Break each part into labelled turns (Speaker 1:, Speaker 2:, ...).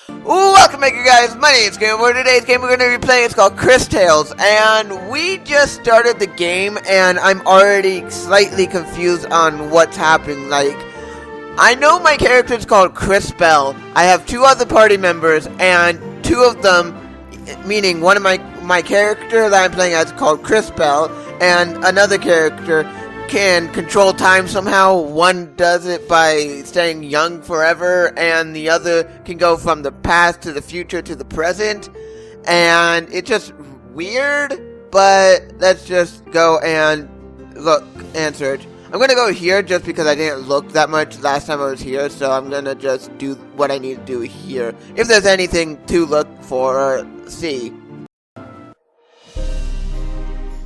Speaker 1: Welcome back, you guys. My name is GamerBoy. Today's game we're going to be playing is called CrisTales, and we just started the game, and I'm already slightly confused on what's happening. Like, I know my character is called CrisBell. I have two other party members, and two of them, meaning one of my character that I'm playing as is called CrisBell, and another character can control time somehow. One does it by staying young forever, and the other can go from the past to the future to the present. And it's just weird, but let's just go and look and search. I'm gonna go here just because I didn't look that much last time I was here, so I'm gonna just do what I need to do here. If there's anything to look for or see.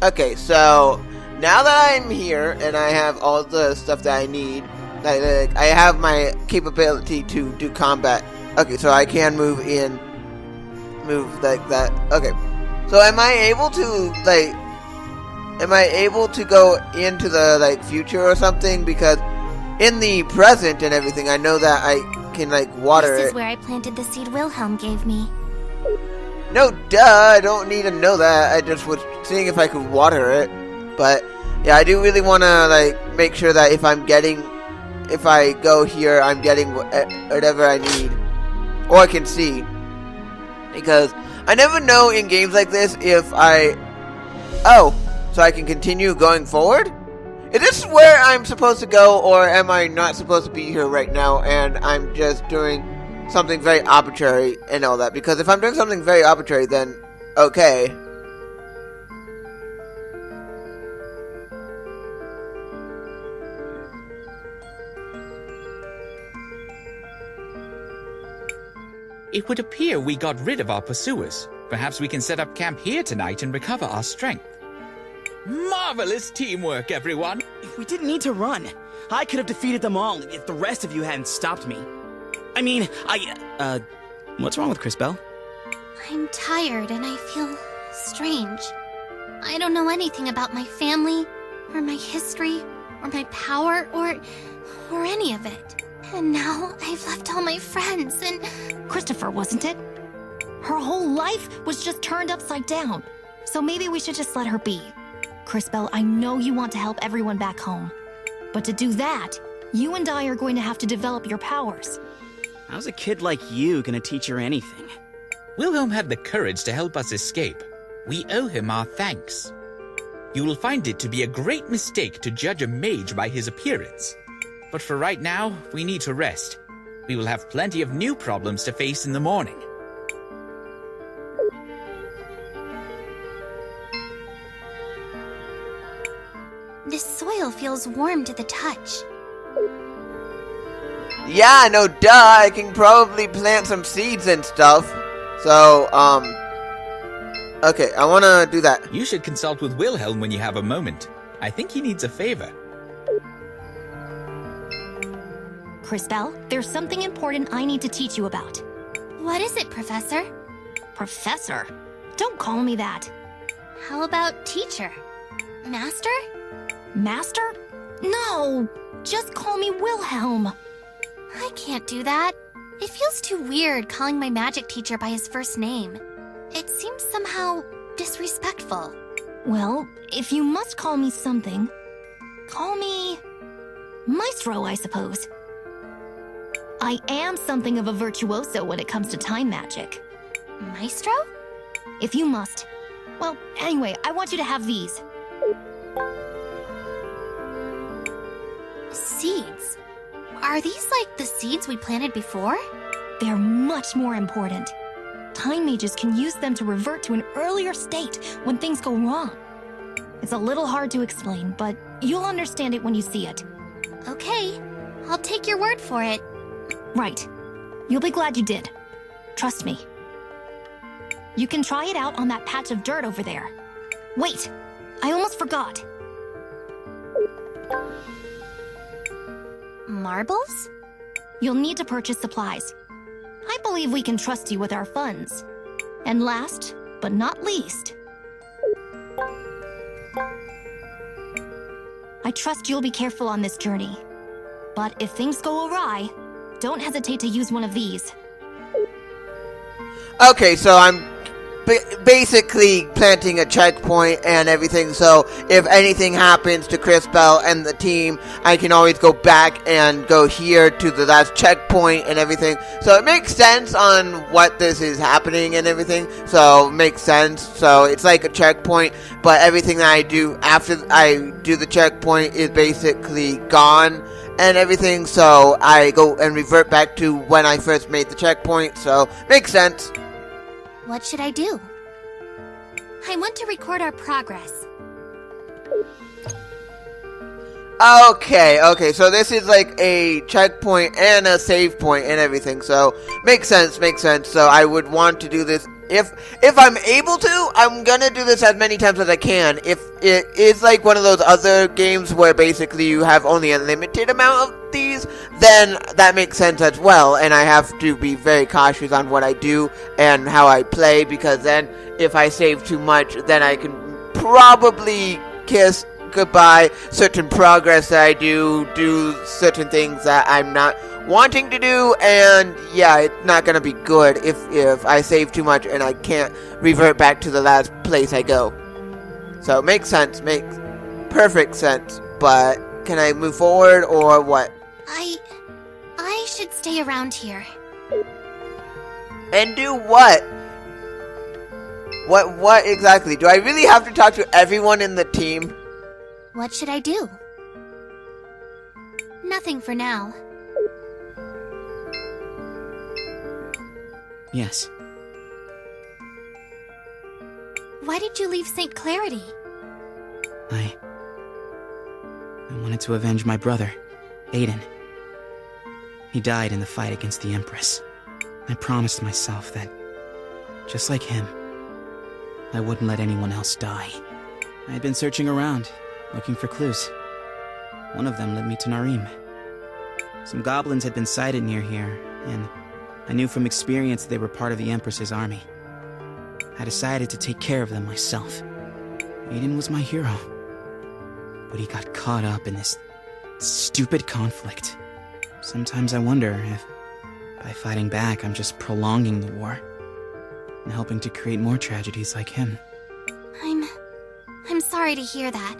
Speaker 1: Okay, so now that I'm here and I have all the stuff that I need, like I have my capability to do combat. Okay, so I can move like that. Okay, so am I able to go into the future or something? Because in the present and everything, I know that I can water it.
Speaker 2: This is where I planted the seed Wilhelm gave me.
Speaker 1: No, duh, I don't need to know that. I just was seeing if I could water it. But yeah, I do really want to make sure that if I go here, I'm getting whatever I need, or I can see, because I never know in games like this if so I can continue going forward. Is this where I'm supposed to go, or am I not supposed to be here right now and I'm just doing something very arbitrary and all that? Because if I'm doing something very arbitrary, then okay.
Speaker 3: It would appear we got rid of our pursuers. Perhaps we can set up camp here tonight and recover our strength. Marvelous teamwork, everyone!
Speaker 4: We didn't need to run. I could have defeated them all if the rest of you hadn't stopped me. I mean, what's wrong with CrisBell?
Speaker 2: I'm tired and I feel strange. I don't know anything about my family, or my history, or my power, or any of it. And now I've left all my friends and...
Speaker 5: Christopher, wasn't it? Her whole life was just turned upside down. So maybe we should just let her be. CrisBell, I know you want to help everyone back home. But to do that, you and I are going to have to develop your powers.
Speaker 4: How's a kid like you gonna teach her anything?
Speaker 3: Wilhelm had the courage to help us escape. We owe him our thanks. You will find it to be a great mistake to judge a mage by his appearance. But for right now, we need to rest. We will have plenty of new problems to face in the morning.
Speaker 2: This soil feels warm to the touch.
Speaker 1: Yeah, no, duh, I can probably plant some seeds and stuff. So, okay, I want to do that.
Speaker 3: You should consult with Wilhelm when you have a moment. I think he needs a favor.
Speaker 5: CrisBell, there's something important I need to teach you about.
Speaker 2: What is it, Professor?
Speaker 5: Professor? Don't call me that.
Speaker 2: How about teacher? Master?
Speaker 5: Master? No! Just call me Wilhelm.
Speaker 2: I can't do that. It feels too weird calling my magic teacher by his first name. It seems somehow disrespectful.
Speaker 5: Well, if you must call me something, call me Maestro, I suppose. I am something of a virtuoso when it comes to time magic.
Speaker 2: Maestro?
Speaker 5: If you must. Well, anyway, I want you to have these.
Speaker 2: Seeds. Are these like the seeds we planted before?
Speaker 5: They're much more important. Time mages can use them to revert to an earlier state when things go wrong. It's a little hard to explain, but you'll understand it when you see it.
Speaker 2: Okay, I'll take your word for it.
Speaker 5: Right. You'll be glad you did. Trust me. You can try it out on that patch of dirt over there. Wait! I almost forgot.
Speaker 2: Marbles?
Speaker 5: You'll need to purchase supplies. I believe we can trust you with our funds. And last, but not least, I trust you'll be careful on this journey. But if things go awry, don't hesitate to use one of these.
Speaker 1: Okay, so I'm basically planting a checkpoint and everything, so if anything happens to CrisTales and the team, I can always go back and go here to the last checkpoint and everything. So it makes sense on what this is happening and everything, so it makes sense. So it's like a checkpoint, but everything that I do after I do the checkpoint is basically gone and everything, so I go and revert back to when I first made the checkpoint, so makes sense.
Speaker 2: What should I do? I want to record our progress.
Speaker 1: Okay, so this is like a checkpoint and a save point and everything, so makes sense, so I would want to do this, if I'm able to, I'm gonna do this as many times as I can. If it is like one of those other games where basically you have only a limited amount of these, then that makes sense as well, and I have to be very cautious on what I do and how I play, because then if I save too much, then I can probably kiss goodbye certain progress that I do certain things that I'm not wanting to do, and yeah, it's not gonna be good if I save too much and I can't revert back to the last place I go. So makes perfect sense, but can I move forward or what?
Speaker 2: I should stay around here.
Speaker 1: And do what? What exactly? Do I really have to talk to everyone in the team?
Speaker 2: What should I do? Nothing for now.
Speaker 4: Yes.
Speaker 2: Why did you leave St. Clarity?
Speaker 4: I wanted to avenge my brother, Aiden. He died in the fight against the Empress. I promised myself that, just like him, I wouldn't let anyone else die. I had been searching around, looking for clues. One of them led me to Narim. Some goblins had been sighted near here, and I knew from experience they were part of the Empress's army. I decided to take care of them myself. Aiden was my hero. But he got caught up in this stupid conflict. Sometimes I wonder if, by fighting back, I'm just prolonging the war and helping to create more tragedies like him.
Speaker 2: I'm sorry to hear that.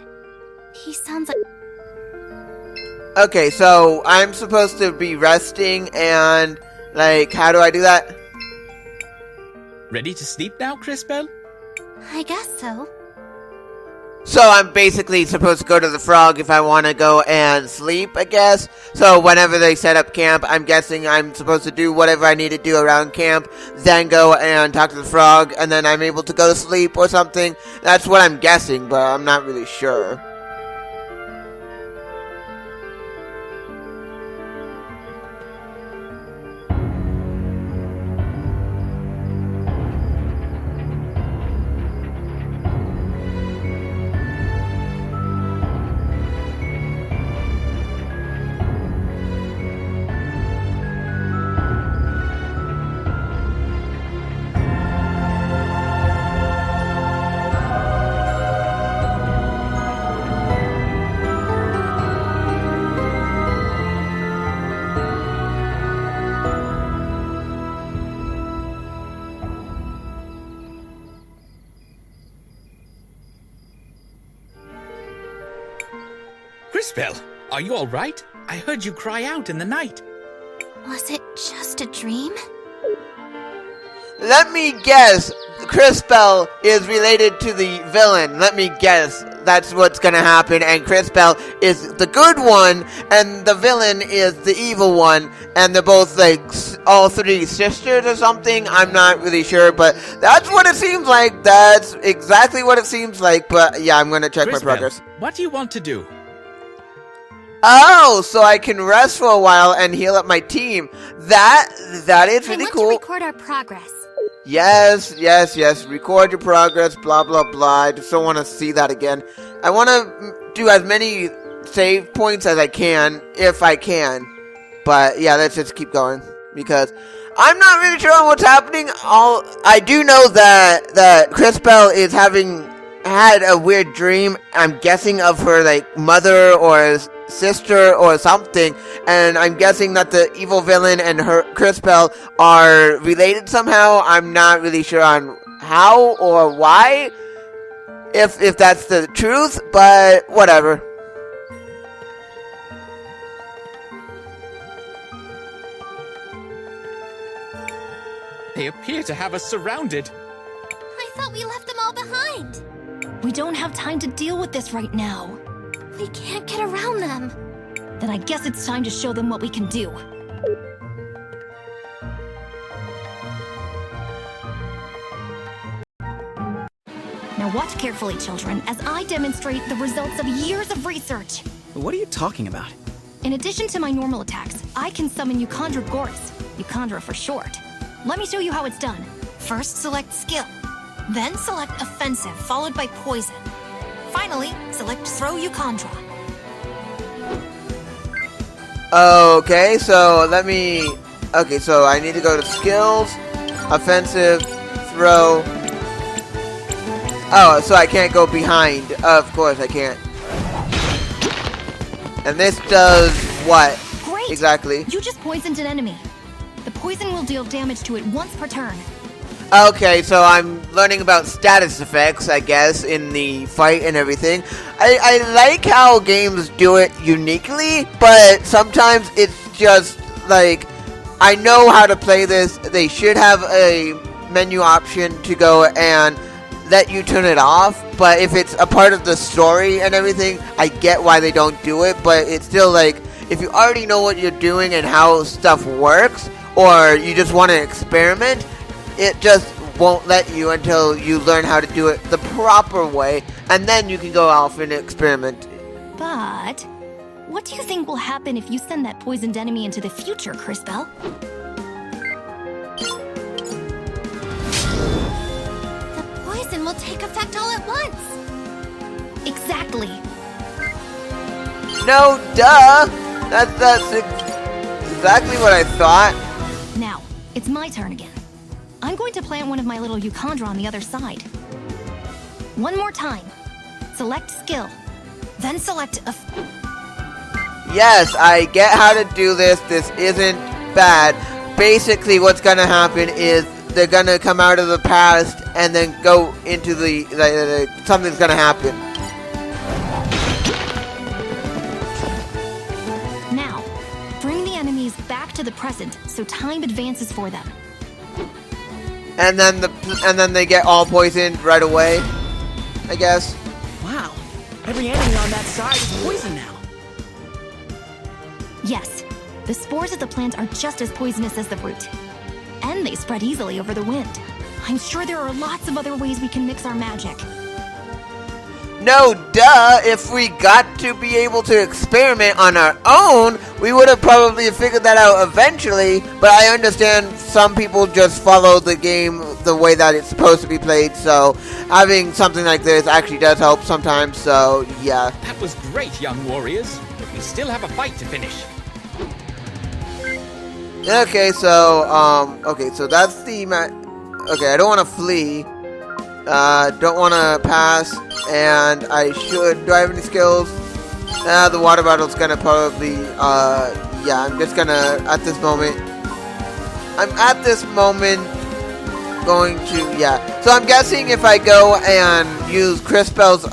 Speaker 2: He sounds like...
Speaker 1: Okay, so I'm supposed to be resting, and like, how do I do that?
Speaker 3: Ready to sleep now, CrisTales?
Speaker 2: I guess so.
Speaker 1: So I'm basically supposed to go to the frog if I want to go and sleep, I guess. So whenever they set up camp, I'm guessing I'm supposed to do whatever I need to do around camp, then go and talk to the frog, and then I'm able to go to sleep or something. That's what I'm guessing, but I'm not really sure.
Speaker 3: CrisTales, are you alright? I heard you cry out in the night.
Speaker 2: Was it just a dream?
Speaker 1: Let me guess. CrisTales is related to the villain. Let me guess. That's what's gonna happen. And CrisTales is the good one, and the villain is the evil one. And they're both like all three sisters or something. I'm not really sure, but that's what it seems like. That's exactly what it seems like. But yeah, I'm gonna check my
Speaker 3: CrisTales,
Speaker 1: progress.
Speaker 3: what do you want to do?
Speaker 1: Oh, so I can rest for a while and heal up my team. That is really cool.
Speaker 2: I want to record our progress.
Speaker 1: Yes. Record your progress, blah, blah, blah. I just don't want to see that again. I want to do as many save points as I can, if I can. But yeah, let's just keep going, because I'm not really sure on what's happening. I do know that CrisTales is having had a weird dream, I'm guessing, of her like mother or sister or something, and I'm guessing that the evil villain and her CrisTales are related somehow. I'm not really sure on how or why, if that's the truth, but whatever.
Speaker 3: They appear to have us surrounded.
Speaker 2: I thought we left them all behind.
Speaker 5: We don't have time to deal with this right now.
Speaker 2: We can't get around them.
Speaker 5: Then I guess it's time to show them what we can do. Now watch carefully, children, as I demonstrate the results of years of research.
Speaker 4: What are you talking about?
Speaker 5: In addition to my normal attacks, I can summon Euchandra Goris, Euchandra for short. Let me show you how it's done.
Speaker 2: First, select skill. Then select offensive, followed by poison. Finally, select throw Euchandra.
Speaker 1: Okay, so okay, so I need to go to skills, offensive, throw. Oh, so I can't go behind. Of course I can't. And this does what?
Speaker 5: Great!
Speaker 1: Exactly.
Speaker 5: You just poisoned an enemy. The poison will deal damage to it once per turn.
Speaker 1: Okay, so I'm learning about status effects, I guess, in the fight and everything. I like how games do it uniquely, but sometimes it's just like, I know how to play this. They should have a menu option to go and let you turn it off, but if it's a part of the story and everything, I get why they don't do it, but it's still like, if you already know what you're doing and how stuff works, or you just want to experiment, it just won't let you until you learn how to do it the proper way, and then you can go off and experiment.
Speaker 5: But what do you think will happen if you send that poisoned enemy into the future, CrisTales?
Speaker 2: The poison will take effect all at once.
Speaker 5: Exactly.
Speaker 1: No, duh! That's exactly what I thought.
Speaker 5: Now, it's my turn again. I'm going to plant one of my little Euchandra on the other side. One more time. Select skill. Then select a...
Speaker 1: Yes, I get how to do this. This isn't bad. Basically, what's gonna happen is they're gonna come out of the past and then go into the something's gonna happen.
Speaker 5: Now, bring the enemies back to the present so time advances for them.
Speaker 1: And then they get all poisoned right away, I guess.
Speaker 4: Wow, every enemy on that side is poison now.
Speaker 5: Yes, the spores of the plant are just as poisonous as the root. And they spread easily over the wind. I'm sure there are lots of other ways we can mix our magic.
Speaker 1: No, duh! If we got to be able to experiment on our own, we would have probably figured that out eventually, but I understand some people just follow the game the way that it's supposed to be played, so having something like this actually does help sometimes, so yeah.
Speaker 3: That was great, young warriors, but we still have a fight to finish.
Speaker 1: Okay, so that's the okay, I don't want to flee. Don't want to pass, and I should. Do I have any skills? The water bottle's gonna probably, yeah, I'm just gonna, at this moment, going to, yeah. So I'm guessing if I go and use CrisTales'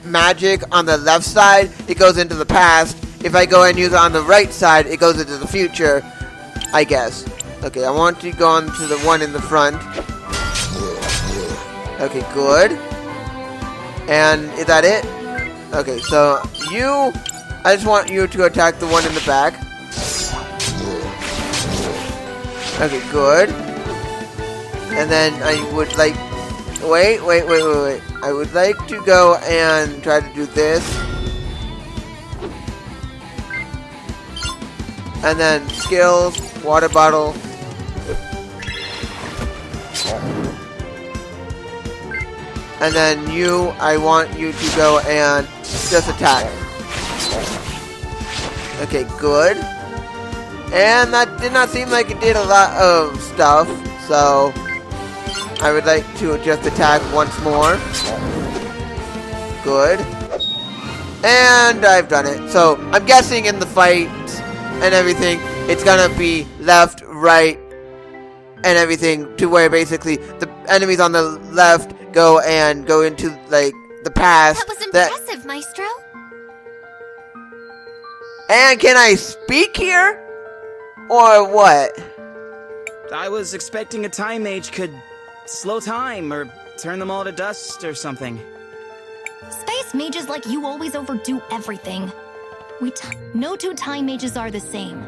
Speaker 1: magic on the left side, it goes into the past. If I go and use it on the right side, it goes into the future, I guess. Okay, I want to go on to the one in the front. Okay, good. And is that it? Okay, so I just want you to attack the one in the back. Okay, good. And then I would like, wait. I would like to go and try to do this. And then skills, water bottle. And then I want you to go and just attack. Okay, good. And that did not seem like it did a lot of stuff, so I would like to just attack once more. good. And I've done it. So I'm guessing in the fight and everything, it's gonna be left, right, and everything to where basically the enemies on the left go into like the past.
Speaker 2: That was impressive, Maestro.
Speaker 1: And can I speak here? Or what?
Speaker 4: I was expecting a time mage could slow time or turn them all to dust or something.
Speaker 5: Space mages like you always overdo everything. No two time mages are the same.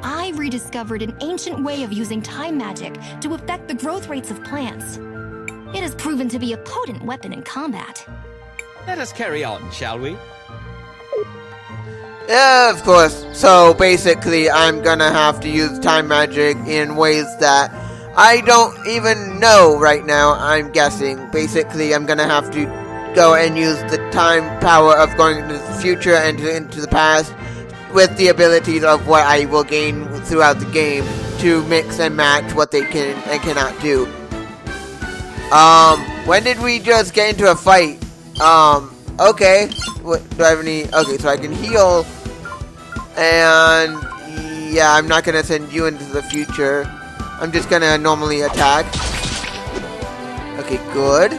Speaker 5: I rediscovered an ancient way of using time magic to affect the growth rates of plants. It has proven to be a potent weapon in combat.
Speaker 3: Let us carry on, shall we?
Speaker 1: Yeah, of course. So basically, I'm gonna have to use time magic in ways that I don't even know right now, I'm guessing. Basically, I'm gonna have to go and use the time power of going into the future and into the past with the abilities of what I will gain throughout the game to mix and match what they can and cannot do. When did we just get into a fight? Okay. What, do I have any? Okay, so I can heal. And yeah, I'm not gonna send you into the future. I'm just gonna normally attack. Okay, good.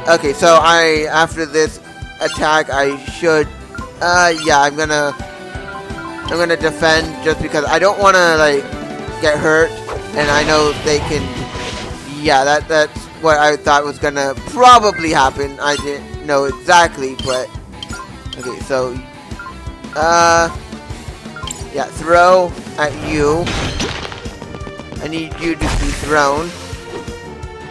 Speaker 1: Okay, so after this attack, I should, yeah, I'm gonna defend just because I don't want to like get hurt, and I know they can. Yeah, that's what I thought was gonna probably happen. I didn't know exactly, but okay, so yeah, throw at you. I need you to be thrown,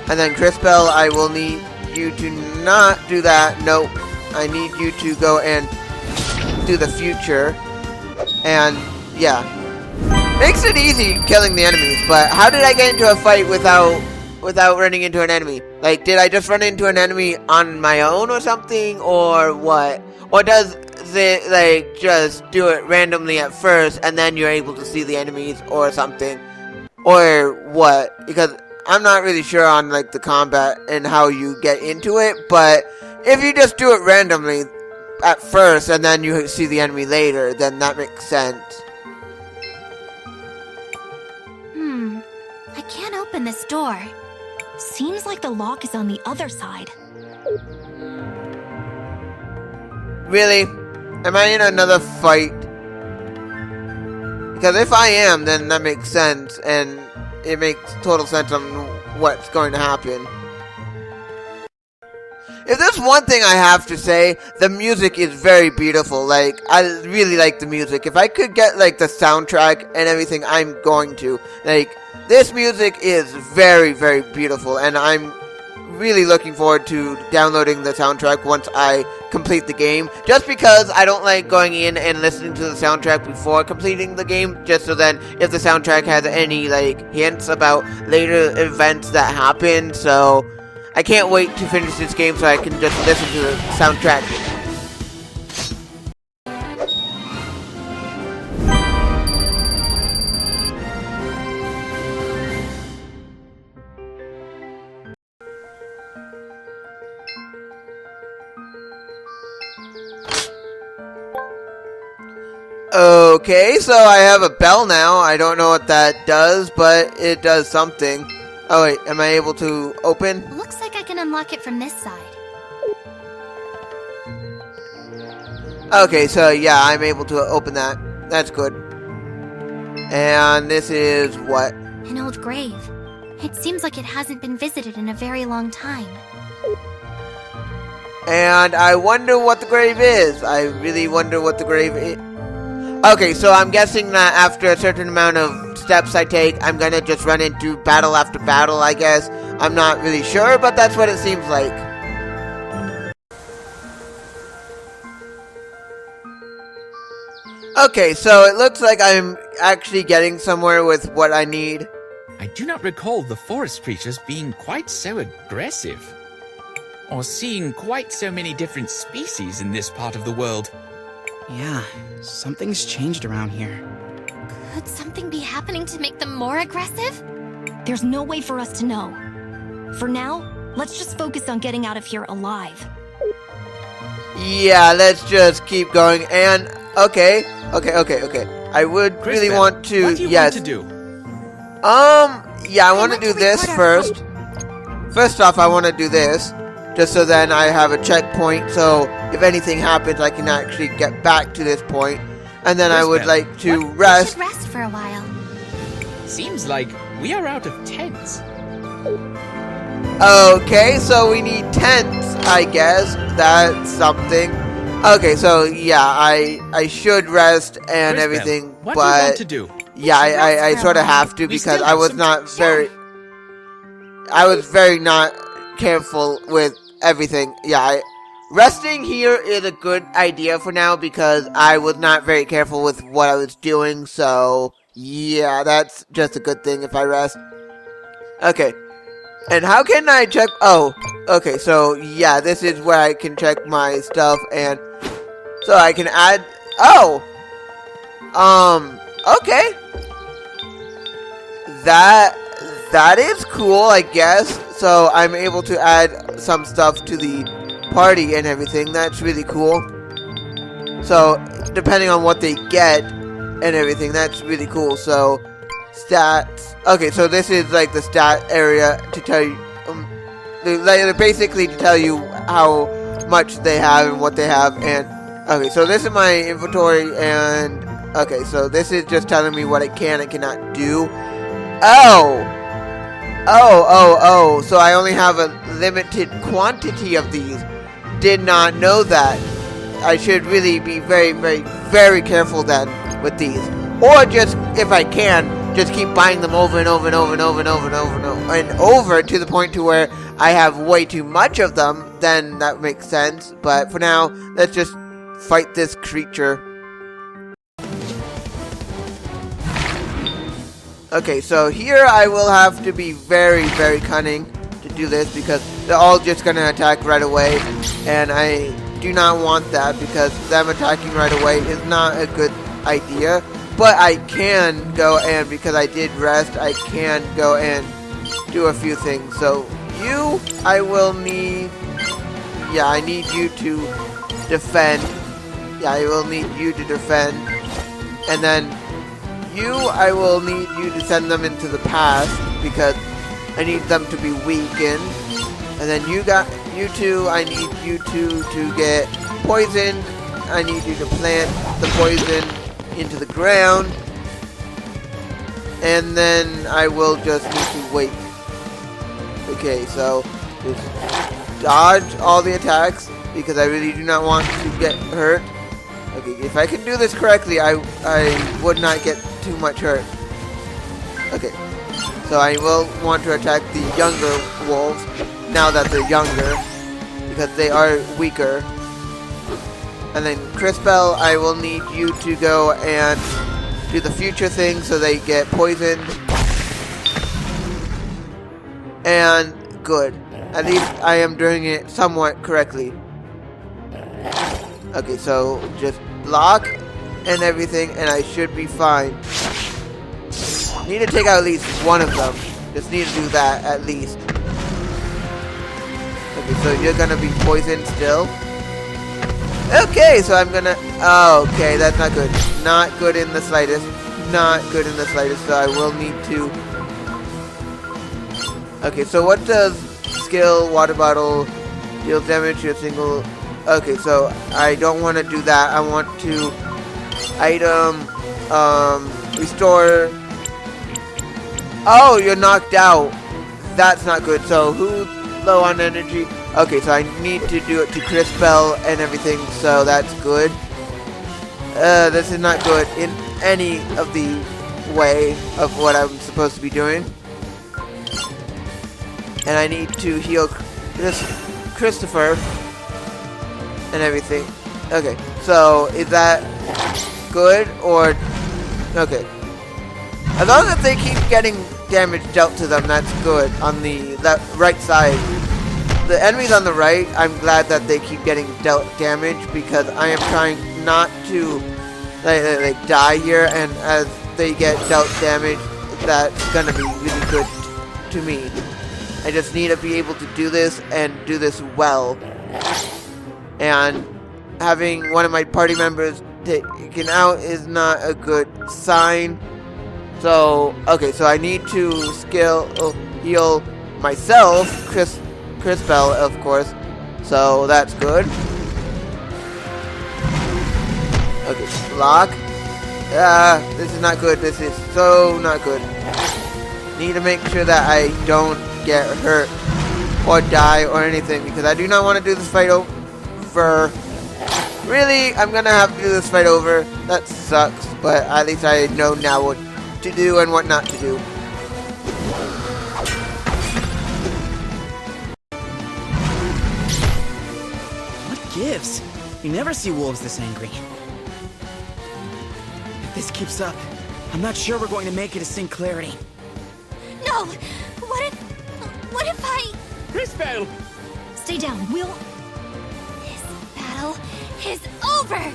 Speaker 1: and then CrisTales, I will need you to not do that. Nope. I need you to go and do the future. And yeah. Makes it easy killing the enemies, but how did I get into a fight without running into an enemy? Like, did I just run into an enemy on my own or something, or what? Or does it like just do it randomly at first and then you're able to see the enemies or something? Or what? Because I'm not really sure on like the combat and how you get into it, but if you just do it randomly at first and then you see the enemy later, then that makes sense.
Speaker 2: I can't open this door.
Speaker 5: Seems like the lock is on the other side.
Speaker 1: Really? Am I in another fight? Because if I am, then that makes sense, and it makes total sense on what's going to happen. If there's one thing I have to say, the music is very beautiful. Like, I really like the music. If I could get, like, the soundtrack and everything, I'm going to. Like, this music is very, very beautiful, and I'm really looking forward to downloading the soundtrack once I complete the game. Just because I don't like going in and listening to the soundtrack before completing the game, just so then if the soundtrack has any, like, hints about later events that happen, so I can't wait to finish this game so I can just listen to the soundtrack. Okay, so I have a bell now. I don't know what that does, but it does something. Oh wait, am I able to open?
Speaker 2: Looks like I can unlock it from this side.
Speaker 1: Okay, so yeah, I'm able to open that. That's good. And this is what?
Speaker 2: An old grave. It seems like it hasn't been visited in a very long time.
Speaker 1: And I wonder what the grave is. I really wonder what the grave is. Okay, so I'm guessing that after a certain amount of steps I take, I'm gonna just run into battle after battle, I guess. I'm not really sure, but that's what it seems like. Okay, so it looks like I'm actually getting somewhere with what I need.
Speaker 3: I do not recall the forest creatures being quite so aggressive, or seeing quite so many different species in this part of the world.
Speaker 4: Yeah, something's changed around here.
Speaker 2: Could something be happening to make them more aggressive?
Speaker 5: There's no way for us to know. For now, let's just focus on getting out of here alive.
Speaker 1: Yeah, let's just keep going. And okay. I would really
Speaker 3: CrisTales,
Speaker 1: want to.
Speaker 3: What do you
Speaker 1: yes.
Speaker 3: want to do?
Speaker 1: Yeah, I want to
Speaker 2: want
Speaker 1: do
Speaker 2: to
Speaker 1: this
Speaker 2: record our
Speaker 1: first. First off, I want to do this, just so then I have a checkpoint, so if anything happens, I can actually get back to this point. And then I would
Speaker 3: CrisTales,
Speaker 1: like to
Speaker 3: what?
Speaker 2: We
Speaker 1: rest.
Speaker 2: should rest for a while.
Speaker 3: Seems like we are out of tents.
Speaker 1: Okay, so we need tents, I guess. That's something. Okay, so yeah, I should rest and
Speaker 3: CrisTales,
Speaker 1: everything,
Speaker 3: what do you want
Speaker 1: but
Speaker 3: to do?
Speaker 1: yeah, I
Speaker 2: rest
Speaker 1: sort of
Speaker 2: for a while.
Speaker 1: have to
Speaker 3: We
Speaker 1: because
Speaker 3: still
Speaker 1: I
Speaker 3: have
Speaker 1: was
Speaker 3: some
Speaker 1: not
Speaker 3: time.
Speaker 1: very. I was very not careful with everything. Yeah, resting here is a good idea for now because I was not very careful with what I was doing. So yeah, that's just a good thing if I rest. Okay, and how can I check? Oh, okay. So yeah, this is where I can check my stuff, and so I can add. Oh, okay. That is cool, I guess. So I'm able to add some stuff to the party and everything. That's really cool. So depending on what they get and everything, that's really cool. So stats. Okay, so this is like the stat area to tell you, basically to tell you how much they have and what they have. And okay, so this is my inventory, and okay, so this is just telling me what I can and cannot do. Oh, so I only have a limited quantity of these. Did not know that. I should really be very, very, very careful then with these. Or just, if I can, just keep buying them over and over and over and over and over and over and over and over to the point to where I have way too much of them, then that makes sense. But for now, let's just fight this creature. Okay, so here I will have to be very, very cunning to do this because they're all just going to attack right away. And I do not want that because them attacking right away is not a good idea. But I can go and, because I did rest, I can go and do a few things. So you, I will need, yeah, I need you to defend. Yeah, I will need you to defend. And then you, I will need you to send them into the past because I need them to be weakened. And then you two, I need you two to get poisoned. I need you to plant the poison into the ground. And then I will just need to wait. Okay, so just dodge all the attacks because I really do not want to get hurt. Okay, if I can do this correctly, I would not get too much hurt. Okay, so I will want to attack the younger wolves now that they're younger because they are weaker. And then CrisTales, I will need you to go and do the future thing so they get poisoned. And good. At least I am doing it somewhat correctly. Okay, so just block and everything, and I should be fine. Need to take out at least one of them. Just need to do that at least. Okay, so you're gonna be poisoned still. Okay, so I'm gonna... Oh, okay, that's not good. Not good in the slightest. Not good in the slightest, so I will need to... Okay, so what does skill water bottle deal damage to a single... Okay, so I don't want to do that. I want to item restore. Oh, you're knocked out. That's not good. So who's low on energy? Okay, so I need to do it to CrisTales and everything. So that's good. This is not good in any of the way of what I'm supposed to be doing. And I need to heal this Christopher and everything. Okay, so is that good or... Okay. As long as they keep getting damage dealt to them, that's good on the right side. The enemies on the right, I'm glad that they keep getting dealt damage because I am trying not to like die here, and as they get dealt damage, that's gonna be really good to me. I just need to be able to do this and do this well. And having one of my party members taken out is not a good sign. So, okay, so I need to heal myself, CrisTales, of course. So that's good. Okay, block. This is not good. This is so not good. Need to make sure that I don't get hurt or die or anything, because I do not want to do this fight over. Really, I'm gonna have to do this fight over. That sucks, but at least I know now what to do and what not to do.
Speaker 4: What gives? You never see wolves this angry. If this keeps up, I'm not sure we're going to make it to St. Clarity.
Speaker 2: No! What if I...
Speaker 3: CrisTales!
Speaker 5: Stay down, we'll...
Speaker 2: This battle is over!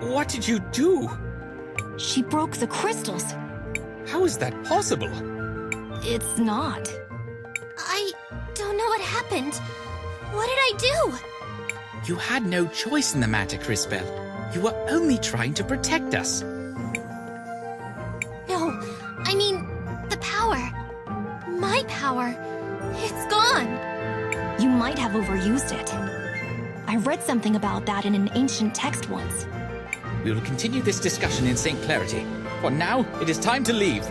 Speaker 3: What did you do?
Speaker 5: She broke the crystals.
Speaker 3: How is that possible?
Speaker 5: It's not.
Speaker 2: I don't know what happened. What did I do?
Speaker 3: You had no choice in the matter, CrisTales. You were only trying to protect us.
Speaker 2: No, I mean, the power. My power. It's gone.
Speaker 5: You might have overused it. I read something about that in an ancient text once.
Speaker 3: We will continue this discussion in St. Clarity. For now, it is time to leave.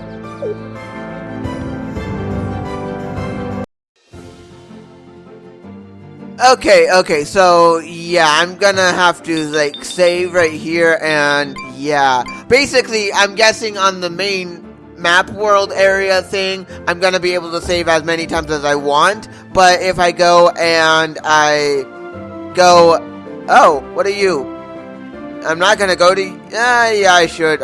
Speaker 1: Okay, so yeah, I'm gonna have to like save right here, and yeah, basically I'm guessing on the main map world area thing, I'm gonna be able to save as many times as I want, but if I go and I go, oh, what are you? I'm not gonna go to, yeah, I should,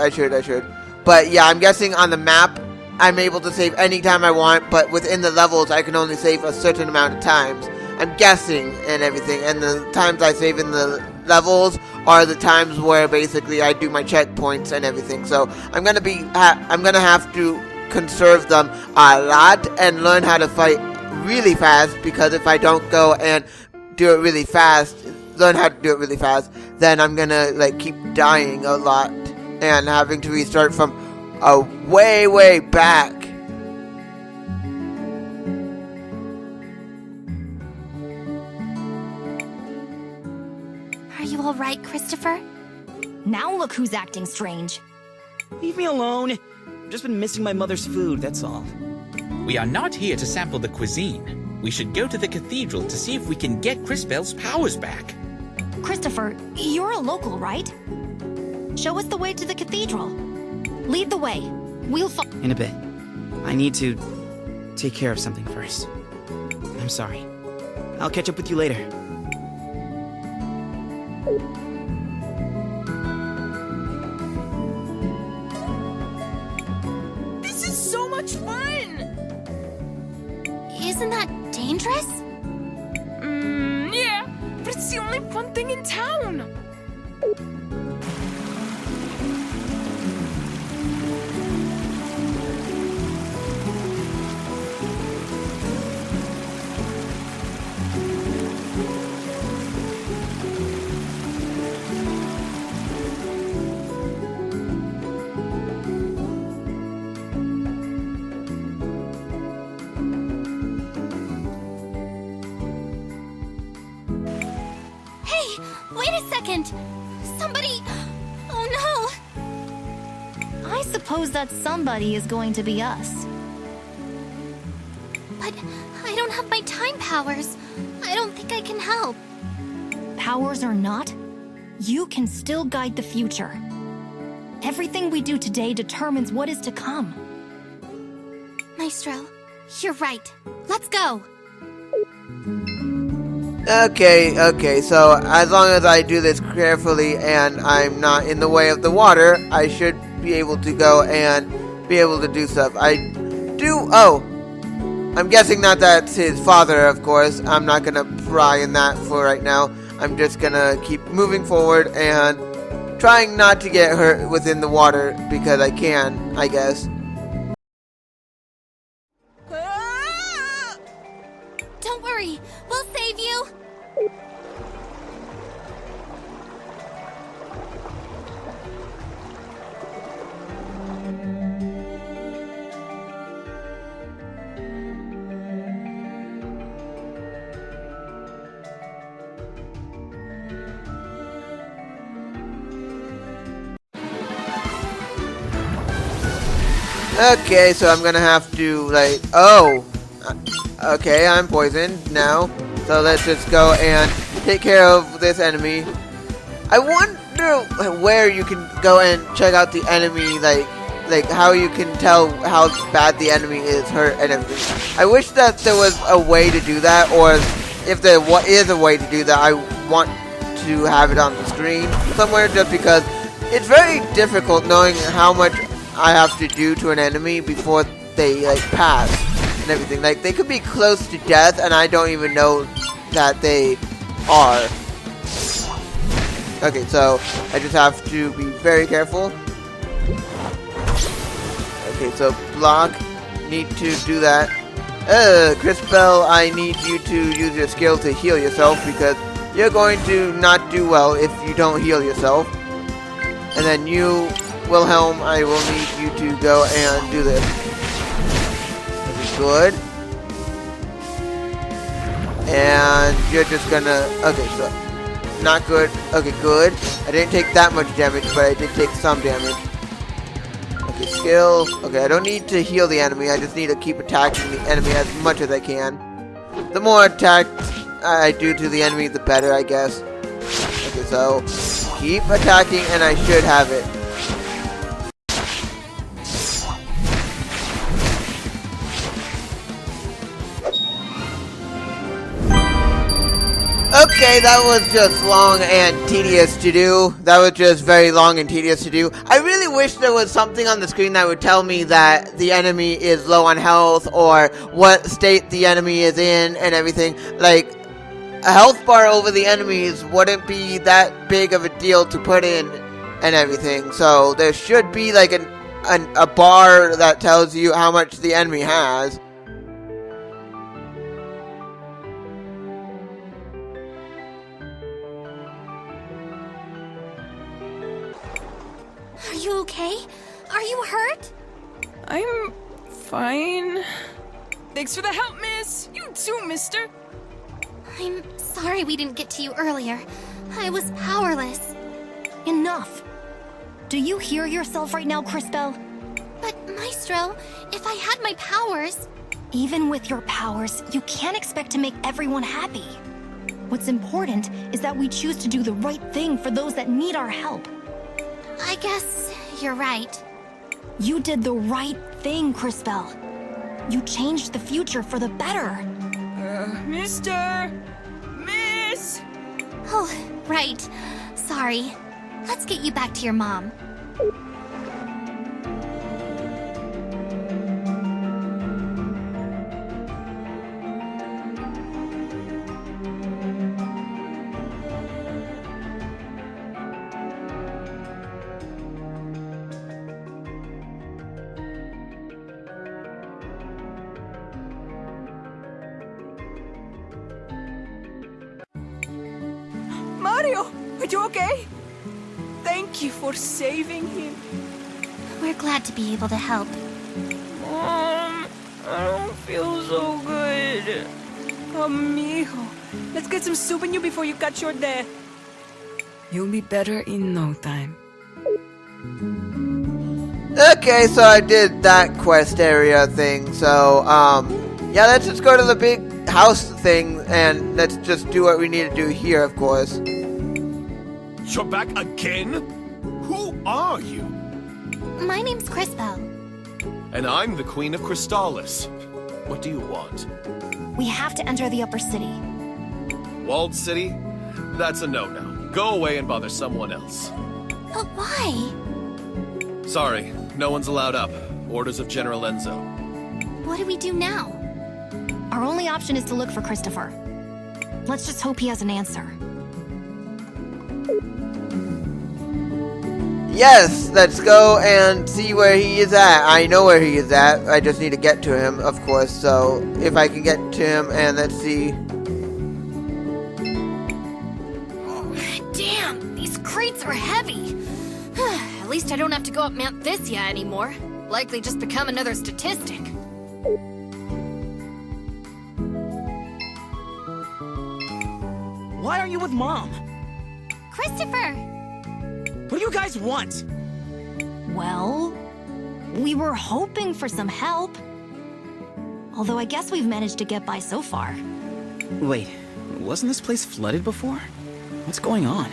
Speaker 1: but yeah, I'm guessing on the map, I'm able to save anytime I want, but within the levels, I can only save a certain amount of times. I'm guessing and everything, and the times I save in the levels are the times where basically I do my checkpoints and everything. So I'm gonna have to conserve them a lot and learn how to fight really fast, because if I don't go and do it really fast, learn how to do it really fast, then I'm gonna like keep dying a lot and having to restart from a way back.
Speaker 2: Are you all right, Christopher?
Speaker 5: Now look who's acting strange.
Speaker 4: Leave me alone. I've just been missing my mother's food, that's all.
Speaker 3: We are not here to sample the cuisine. We should go to the cathedral to see if we can get CrisTales' powers back.
Speaker 5: Christopher, you're a local, right? Show us the way to the cathedral. Lead the way. We'll
Speaker 4: In a bit. I need to take care of something first. I'm sorry. I'll catch up with you later.
Speaker 6: This is so much fun!
Speaker 2: Isn't that dangerous?
Speaker 6: Yeah, but it's the only fun thing in town!
Speaker 2: Wait a second! Somebody... Oh no!
Speaker 5: I suppose that somebody is going to be us.
Speaker 2: But I don't have my time powers. I don't think I can help.
Speaker 5: Powers or not, you can still guide the future. Everything we do today determines what is to come.
Speaker 2: Maestro, you're right. Let's go!
Speaker 1: Okay, so as long as I do this carefully and I'm not in the way of the water, I should be able to go and be able to do stuff. I'm guessing that that's his father, of course. I'm not gonna pry in that for right now. I'm just gonna keep moving forward and trying not to get hurt within the water because I can, I guess.
Speaker 2: Don't worry, we'll save you.
Speaker 1: Okay, so I'm gonna have to, okay, I'm poisoned now. So let's just go and take care of this enemy. I wonder where you can go and check out the enemy, like how you can tell how bad the enemy is hurt and everything. I wish that there was a way to do that, or if there is a way to do that, I want to have it on the screen somewhere, just because it's very difficult knowing how much I have to do to an enemy before they pass and everything. Like, they could be close to death and I don't even know that they are. Okay, so I just have to be very careful. Okay, so block, need to do that. CrisTales, I need you to use your skill to heal yourself, because you're going to not do well if you don't heal yourself. And then you, Wilhelm, I will need you to go and do this. Good. And you're just gonna, okay, so, not good, okay, good. I didn't take that much damage, but I did take some damage. Okay, skill, okay, I don't need to heal the enemy, I just need to keep attacking the enemy as much as I can. The more attack I do to the enemy, the better, I guess. Okay, so, keep attacking and I should have it. Okay, that was just long and tedious to do. That was just very long and tedious to do. I really wish there was something on the screen that would tell me that the enemy is low on health, or what state the enemy is in and everything. Like, a health bar over the enemies wouldn't be that big of a deal to put in and everything. So there should be like a bar that tells you how much the enemy has.
Speaker 2: Are you okay? Are you hurt?
Speaker 6: I'm fine. Thanks for the help, miss. You too, mister.
Speaker 2: I'm sorry we didn't get to you earlier. I was powerless.
Speaker 5: Enough. Do you hear yourself right now, CrisTales?
Speaker 2: But, Maestro, if I had my powers...
Speaker 5: Even with your powers, you can't expect to make everyone happy. What's important is that we choose to do the right thing for those that need our help.
Speaker 2: I guess you're right.
Speaker 5: You did the right thing, CrisTales. You changed the future for the better.
Speaker 6: Mister! Miss!
Speaker 2: Oh, right. Sorry. Let's get you back to your mom.
Speaker 6: Mario, are you okay? Thank you for saving him.
Speaker 2: We're glad to be able to help.
Speaker 6: Mom, I don't feel so good. Amigo, let's get some soup in you before you catch your death. You'll be better in no time.
Speaker 1: Okay, so I did that quest area thing, so, yeah, let's just go to the big house thing, and let's just do what we need to do here, of course.
Speaker 7: You're back again? Who are you?
Speaker 2: My name's CrisTales.
Speaker 7: And I'm the Queen of CrisTales. What do you want?
Speaker 5: We have to enter the upper city.
Speaker 7: Walled city? That's a no-no. Go away and bother someone else.
Speaker 2: But why?
Speaker 7: Sorry, no one's allowed up. Orders of General Enzo.
Speaker 2: What do we do now?
Speaker 5: Our only option is to look for Christopher. Let's just hope he has an answer.
Speaker 1: Yes, let's go and see where he is at. I know where he is at. I just need to get to him, of course. So if I can get to him, and let's see.
Speaker 2: Damn, these crates are heavy. At least I don't have to go up Mount Thisia anymore. Likely just become another statistic.
Speaker 4: Why are you with Mom?
Speaker 2: Christopher!
Speaker 4: What do you guys want?
Speaker 5: Well, we were hoping for some help. Although I guess we've managed to get by so far.
Speaker 4: Wait, wasn't this place flooded before? What's going on?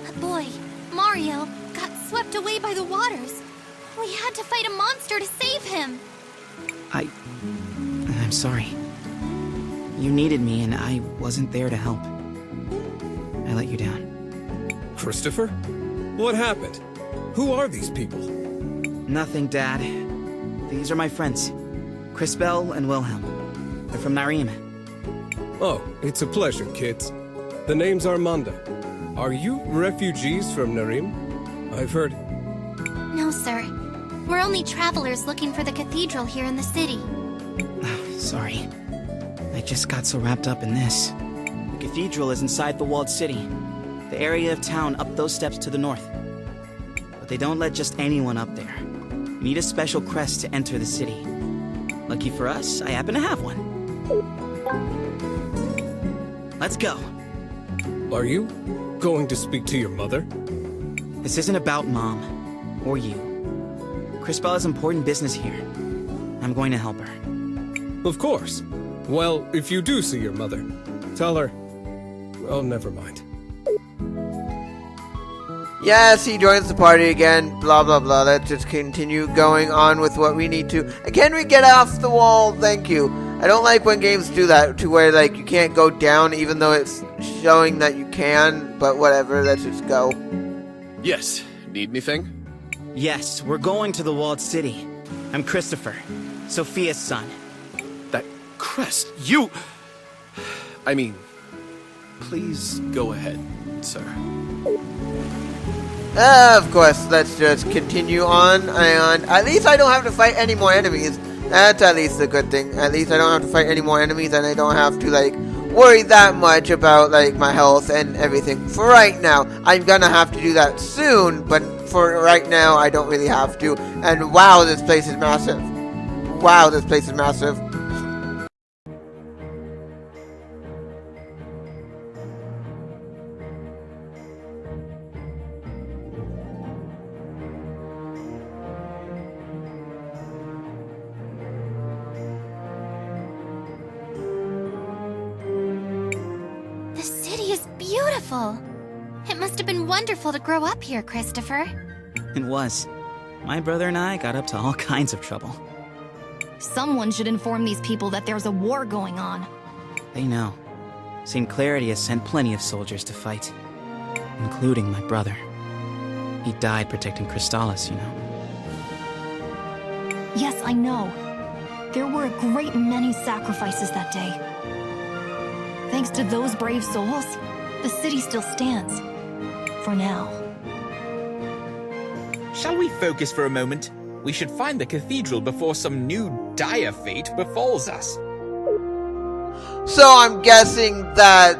Speaker 2: A boy, Mario, got swept away by the waters. We had to fight a monster to save him.
Speaker 4: I'm sorry. You needed me and I wasn't there to help. I let you down.
Speaker 8: Christopher? What happened? Who are these people?
Speaker 4: Nothing, Dad. These are my friends. CrisTales and Wilhelm. They're from Narim.
Speaker 8: Oh, it's a pleasure, kids. The name's Armando. Are you refugees from Narim? I've heard...
Speaker 2: No, sir. We're only travelers looking for the cathedral here in the city.
Speaker 4: Sorry. I just got so wrapped up in this. The cathedral is inside the walled city. The area of town up those steps to the north. But they don't let just anyone up there. You need a special crest to enter the city. Lucky for us, I happen to have one. Let's go.
Speaker 8: Are you going to speak to your mother?
Speaker 4: This isn't about Mom. Or you. CrisTales has important business here. I'm going to help her.
Speaker 8: Of course. Well, if you do see your mother, tell her... Oh, never mind.
Speaker 1: Yes, he joins the party again. Blah, blah, blah. Let's just continue going on with what we need to. Can we get off the wall? Thank you. I don't like when games do that, to where, like, you can't go down even though it's showing that you can. But whatever, let's just go.
Speaker 7: Yes, need anything?
Speaker 4: Yes, we're going to the walled city. I'm Christopher, Sophia's son.
Speaker 7: That crest, you... I mean, please go ahead, sir.
Speaker 1: Of course, let's just continue on, and at least I don't have to fight any more enemies. That's at least a good thing. At least I don't have to fight any more enemies, and I don't have to, like, worry that much about, like, my health and everything. For right now, I'm gonna have to do that soon, but for right now, I don't really have to. And wow, this place is massive. Wow, this place is massive.
Speaker 2: The city is beautiful. It must have been wonderful to grow up here, Christopher.
Speaker 4: It was. My brother and I got up to all kinds of trouble.
Speaker 5: Someone should inform these people that there's a war going on.
Speaker 4: They know. St. Clarity has sent plenty of soldiers to fight, including my brother. He died protecting CrisTales, you know.
Speaker 5: Yes, I know. There were a great many sacrifices that day. Thanks to those brave souls, the city still stands. For now.
Speaker 3: Shall we focus for a moment? We should find the cathedral before some new dire fate befalls us.
Speaker 1: So I'm guessing that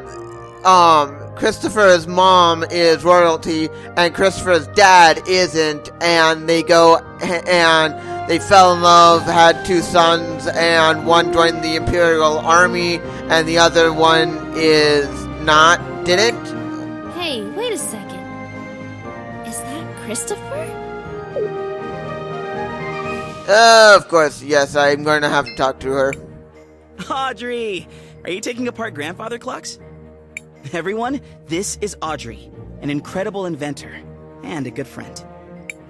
Speaker 1: Christopher's mom is royalty and Christopher's dad isn't, and they go and they fell in love, had two sons, and one joined the Imperial Army and the other one is didn't.
Speaker 9: Hey, wait a second. Is that Christopher?
Speaker 1: Of course, yes, I'm going to have to talk to her.
Speaker 4: Audrey! Are you taking apart grandfather clocks? Everyone, this is Audrey, an incredible inventor and a good friend.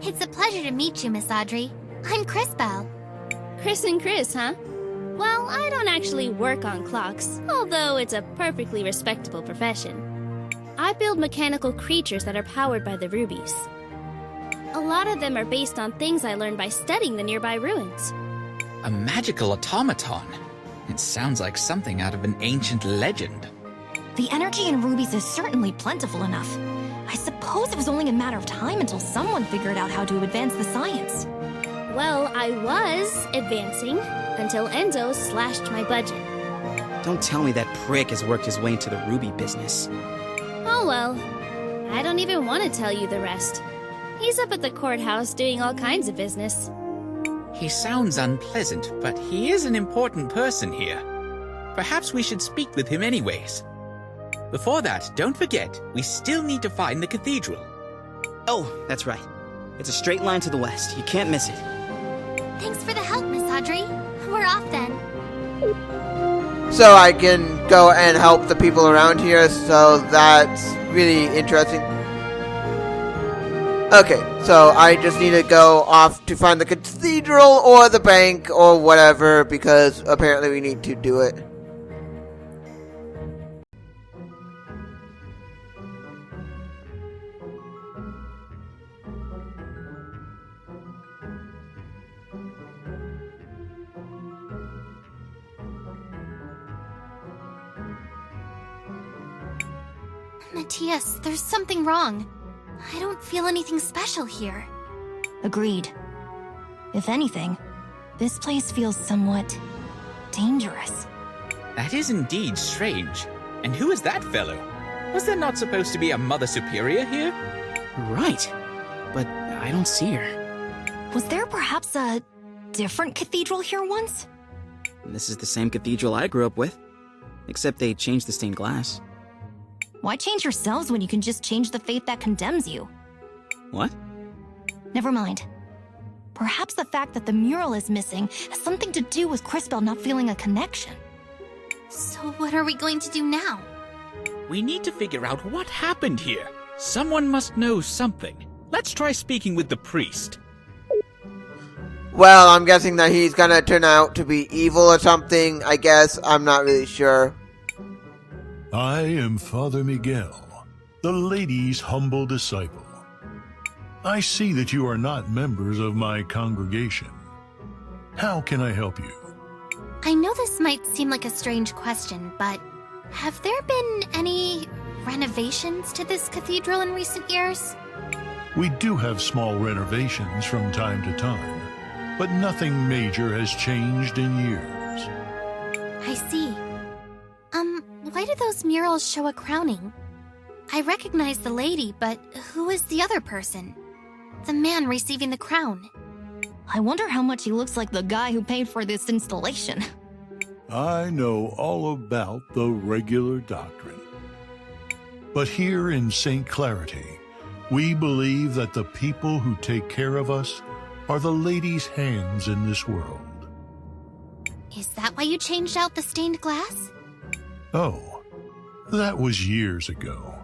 Speaker 2: It's a pleasure to meet you, Miss Audrey. I'm CrisTales.
Speaker 9: Chris and Chris, huh? Well, I don't actually work on clocks, although it's a perfectly respectable profession. I build mechanical creatures that are powered by the rubies. A lot of them are based on things I learned by studying the nearby ruins.
Speaker 3: A magical automaton. It sounds like something out of an ancient legend.
Speaker 5: The energy in rubies is certainly plentiful enough. I suppose it was only a matter of time until someone figured out how to advance the science.
Speaker 9: Well, I was advancing until Enzo slashed my budget.
Speaker 4: Don't tell me that prick has worked his way into the ruby business.
Speaker 9: Oh well, I don't even want to tell you the rest. He's up at the courthouse doing all kinds of business.
Speaker 3: He sounds unpleasant, but he is an important person here. Perhaps we should speak with him anyways. Before that, don't forget, we still need to find the cathedral.
Speaker 4: Oh, that's right. It's a straight line to the west. You can't miss it.
Speaker 2: Thanks for the help, Miss Audrey. We're off then.
Speaker 1: So I can go and help the people around here, so that's really interesting. Okay, so I just need to go off to find the cathedral or the bank or whatever, because apparently we need to do it.
Speaker 2: Matthias, there's something wrong. I don't feel anything special here.
Speaker 5: Agreed. If anything, this place feels somewhat dangerous.
Speaker 3: That is indeed strange. And who is that fellow? Was there not supposed to be a Mother Superior here?
Speaker 4: Right. But I don't see her.
Speaker 5: Was there perhaps a different cathedral here once?
Speaker 4: This is the same cathedral I grew up with. Except they changed the stained glass.
Speaker 5: Why change yourselves when you can just change the fate that condemns you?
Speaker 4: What?
Speaker 5: Never mind. Perhaps the fact that the mural is missing has something to do with CrisTales not feeling a connection.
Speaker 2: So what are we going to do now?
Speaker 3: We need to figure out what happened here. Someone must know something. Let's try speaking with the priest.
Speaker 1: Well, I'm guessing that he's gonna turn out to be evil or something, I guess. I'm not really sure.
Speaker 10: I am Father Miguel, the lady's humble disciple. I see that you are not members of my congregation. How can I help you?
Speaker 2: I know this might seem like a strange question, but have there been any renovations to this cathedral in recent years?
Speaker 10: We do have small renovations from time to time, but nothing major has changed in years.
Speaker 2: I see. Why do those murals show a crowning? I recognize the lady, but who is the other person? The man receiving the crown.
Speaker 5: I wonder how much he looks like the guy who paid for this installation.
Speaker 10: I know all about the regular doctrine. But here in St. Clarity, we believe that the people who take care of us are the lady's hands in this world.
Speaker 2: Is that why you changed out the stained glass?
Speaker 10: Oh, that was years ago.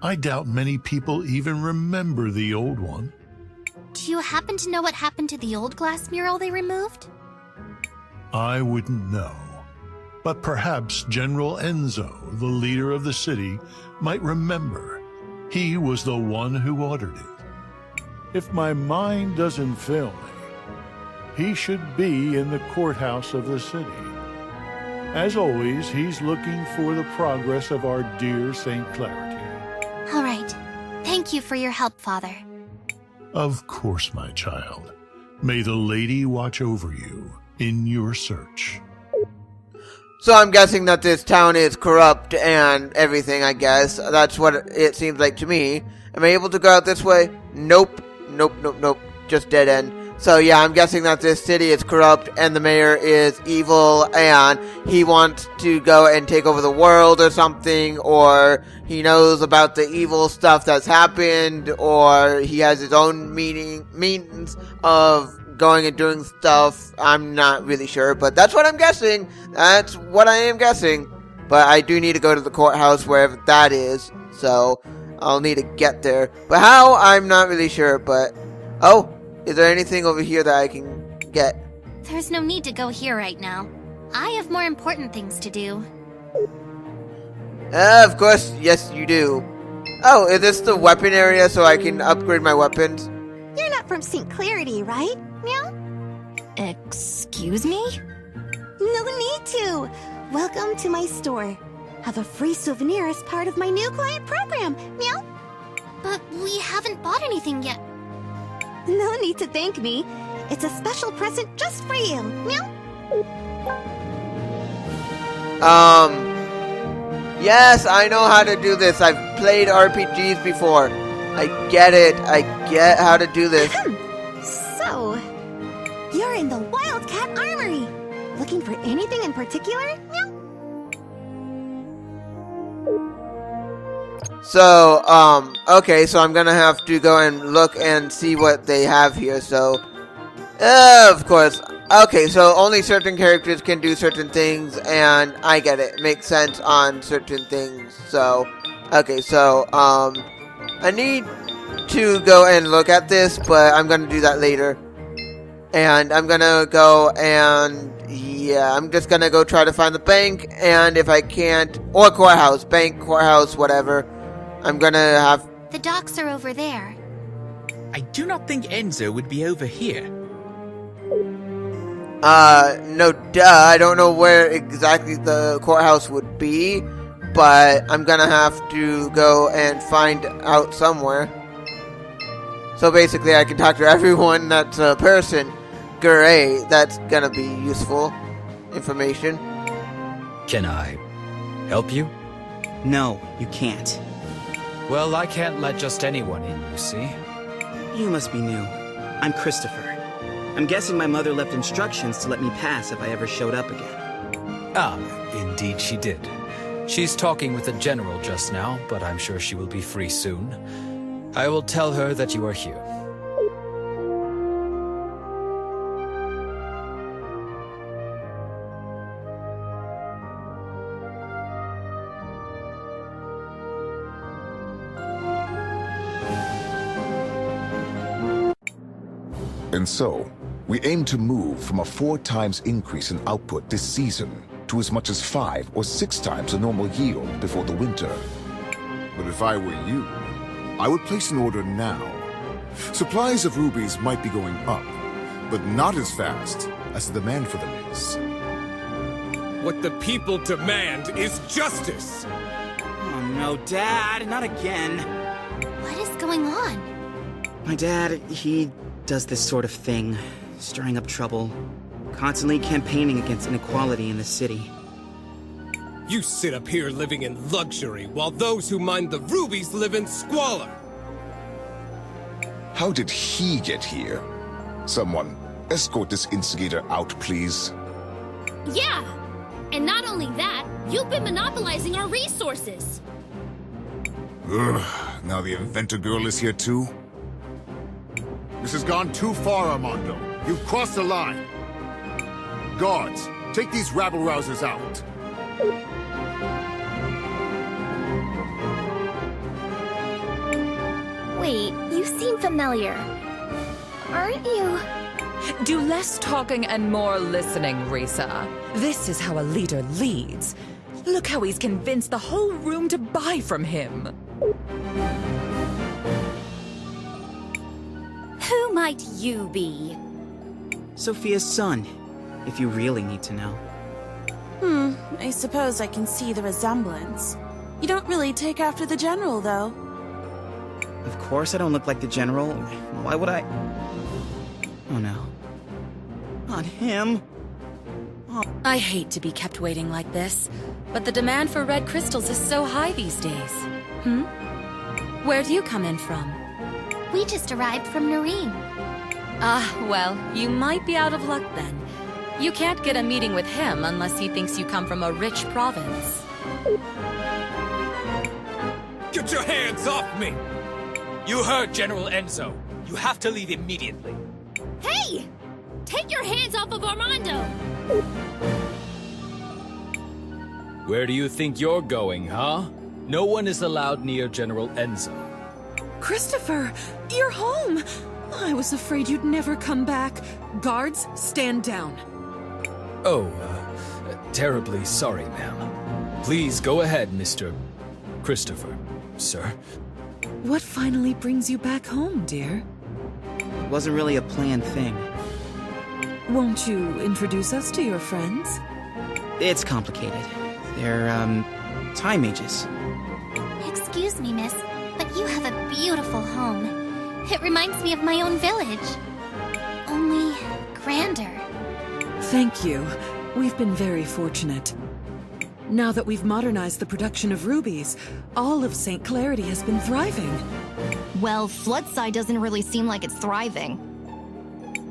Speaker 10: I doubt many people even remember the old one.
Speaker 2: Do you happen to know what happened to the old glass mural they removed?
Speaker 10: I wouldn't know. But perhaps General Enzo, the leader of the city, might remember. He was the one who ordered it. If my mind doesn't fail me, he should be in the courthouse of the city. As always, he's looking for the progress of our dear St. Clarity.
Speaker 2: All right. Thank you for your help, Father.
Speaker 10: Of course, my child. May the lady watch over you in your search.
Speaker 1: So I'm guessing that this town is corrupt and everything, I guess. That's what it seems like to me. Am I able to go out this way? Nope. Nope. Just dead end. So yeah, I'm guessing that this city is corrupt and the mayor is evil and he wants to go and take over the world or something, or he knows about the evil stuff that's happened, or he has his own means of going and doing stuff. I'm not really sure, but that's what I'm guessing. That's what I am guessing. But I do need to go to the courthouse wherever that is, so I'll need to get there. But how? I'm not really sure, but... Oh! Is there anything over here that I can get?
Speaker 2: There's no need to go here right now. I have more important things to do.
Speaker 1: Of course, yes you do. Oh, is this the weapon area so I can upgrade my weapons?
Speaker 11: You're not from St. Clarity, right? Meow?
Speaker 5: Excuse me?
Speaker 11: No need to. Welcome to my store. Have a free souvenir as part of my new client program. Meow?
Speaker 2: But we haven't bought anything yet.
Speaker 11: No need to thank me. It's a special present just for you. Meow?
Speaker 1: Yes, I know how to do this. I've played RPGs before. I get it. I get how to do this.
Speaker 11: So, you're in the Wildcat Armory. Looking for anything in particular? Meow?
Speaker 1: So, okay, so I'm gonna have to go and look and see what they have here, so... of course. Okay, so only certain characters can do certain things, and I get it. It makes sense on certain things, so... Okay, so, I need to go and look at this, but I'm gonna do that later. And I'm gonna go and... yeah, I'm just gonna go try to find the bank, and if I can't... or courthouse, bank, courthouse, whatever. I'm gonna have...
Speaker 2: The docks are over there.
Speaker 3: I do not think Enzo would be over here.
Speaker 1: No duh, I don't know where exactly the courthouse would be, but I'm gonna have to go and find out somewhere. So basically I can talk to everyone that's a person. Great, that's gonna be useful information.
Speaker 12: Can I help you?
Speaker 4: No, you can't.
Speaker 12: Well, I can't let just anyone in, you see.
Speaker 4: You must be new. I'm Christopher. I'm guessing my mother left instructions to let me pass if I ever showed up again.
Speaker 12: Ah, indeed she did. She's talking with the general just now, but I'm sure she will be free soon. I will tell her that you are here.
Speaker 13: And so, we aim to move from a 4 times increase in output this season to as much as 5 or 6 times the normal yield before the winter.
Speaker 14: But if I were you, I would place an order now. Supplies of rubies might be going up, but not as fast as the demand for them is.
Speaker 8: What the people demand is justice!
Speaker 4: Oh no, Dad, not again.
Speaker 2: What is going on?
Speaker 4: My dad, he does this sort of thing, stirring up trouble, constantly campaigning against inequality in the city.
Speaker 8: You sit up here living in luxury, while those who mine the rubies live in squalor!
Speaker 13: How did he get here? Someone, escort this instigator out, please.
Speaker 9: Yeah! And not only that, you've been monopolizing our resources!
Speaker 14: Ugh, now the inventor girl is here too? This has gone too far, Armando. You've crossed the line. Guards, take these rabble-rousers out.
Speaker 11: Wait, you seem familiar. Aren't you?
Speaker 6: Do less talking and more listening, Risa. This is how a leader leads. Look how he's convinced the whole room to buy from him.
Speaker 9: Who might you be?
Speaker 4: Sophia's son, if you really need to know.
Speaker 15: I suppose I can see the resemblance. You don't really take after the general, though.
Speaker 4: Of course I don't look like the general. Why would I? Oh no. Not him.
Speaker 15: I hate to be kept waiting like this, but the demand for red crystals is so high these days. Where do you come in from?
Speaker 2: We just arrived from Nareem.
Speaker 15: Ah, well, you might be out of luck then. You can't get a meeting with him unless he thinks you come from a rich province.
Speaker 8: Get your hands off me!
Speaker 12: You heard General Enzo. You have to leave immediately.
Speaker 9: Hey! Take your hands off of Armando!
Speaker 12: Where do you think you're going, huh? No one is allowed near General Enzo.
Speaker 6: Christopher, you're home! I was afraid you'd never come back. Guards, stand down.
Speaker 12: Oh, Terribly sorry, ma'am. Please go ahead, Mr. Christopher, sir.
Speaker 6: What finally brings you back home, dear?
Speaker 4: It wasn't really a planned thing.
Speaker 6: Won't you introduce us to your friends?
Speaker 4: It's complicated. They're, time mages.
Speaker 2: Excuse me, miss, but you have a beautiful home. It reminds me of my own village. Only grander.
Speaker 6: Thank you. We've been very fortunate. Now that we've modernized the production of rubies, all of St. Clarity has been thriving.
Speaker 5: Well, Floodside doesn't really seem like it's thriving.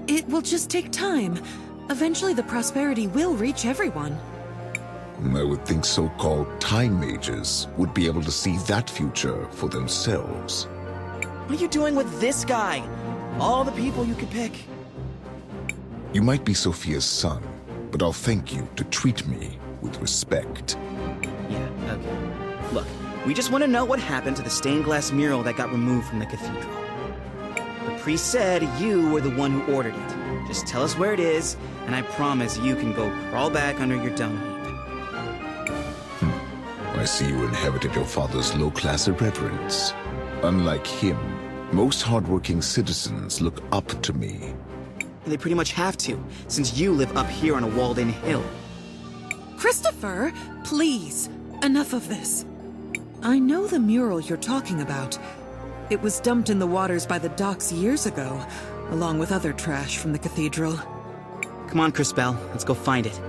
Speaker 6: It will just take time. Eventually the prosperity will reach everyone.
Speaker 13: I would think so-called time mages would be able to see that future for themselves.
Speaker 4: What are you doing with this guy? All the people you could pick.
Speaker 13: You might be Sophia's son, but I'll thank you to treat me with respect.
Speaker 4: Yeah, okay. Look, we just want to know what happened to the stained glass mural that got removed from the cathedral. The priest said you were the one who ordered it. Just tell us where it is, and I promise you can go crawl back under your dung heap.
Speaker 13: I see you inherited your father's low-class irreverence. Unlike him, most hardworking citizens look up to me.
Speaker 4: They pretty much have to, since you live up here on a walled-in hill.
Speaker 6: Christopher, please, enough of this. I know the mural you're talking about. It was dumped in the waters by the docks years ago, along with other trash from the cathedral.
Speaker 4: Come on, CrisTales, let's go find it.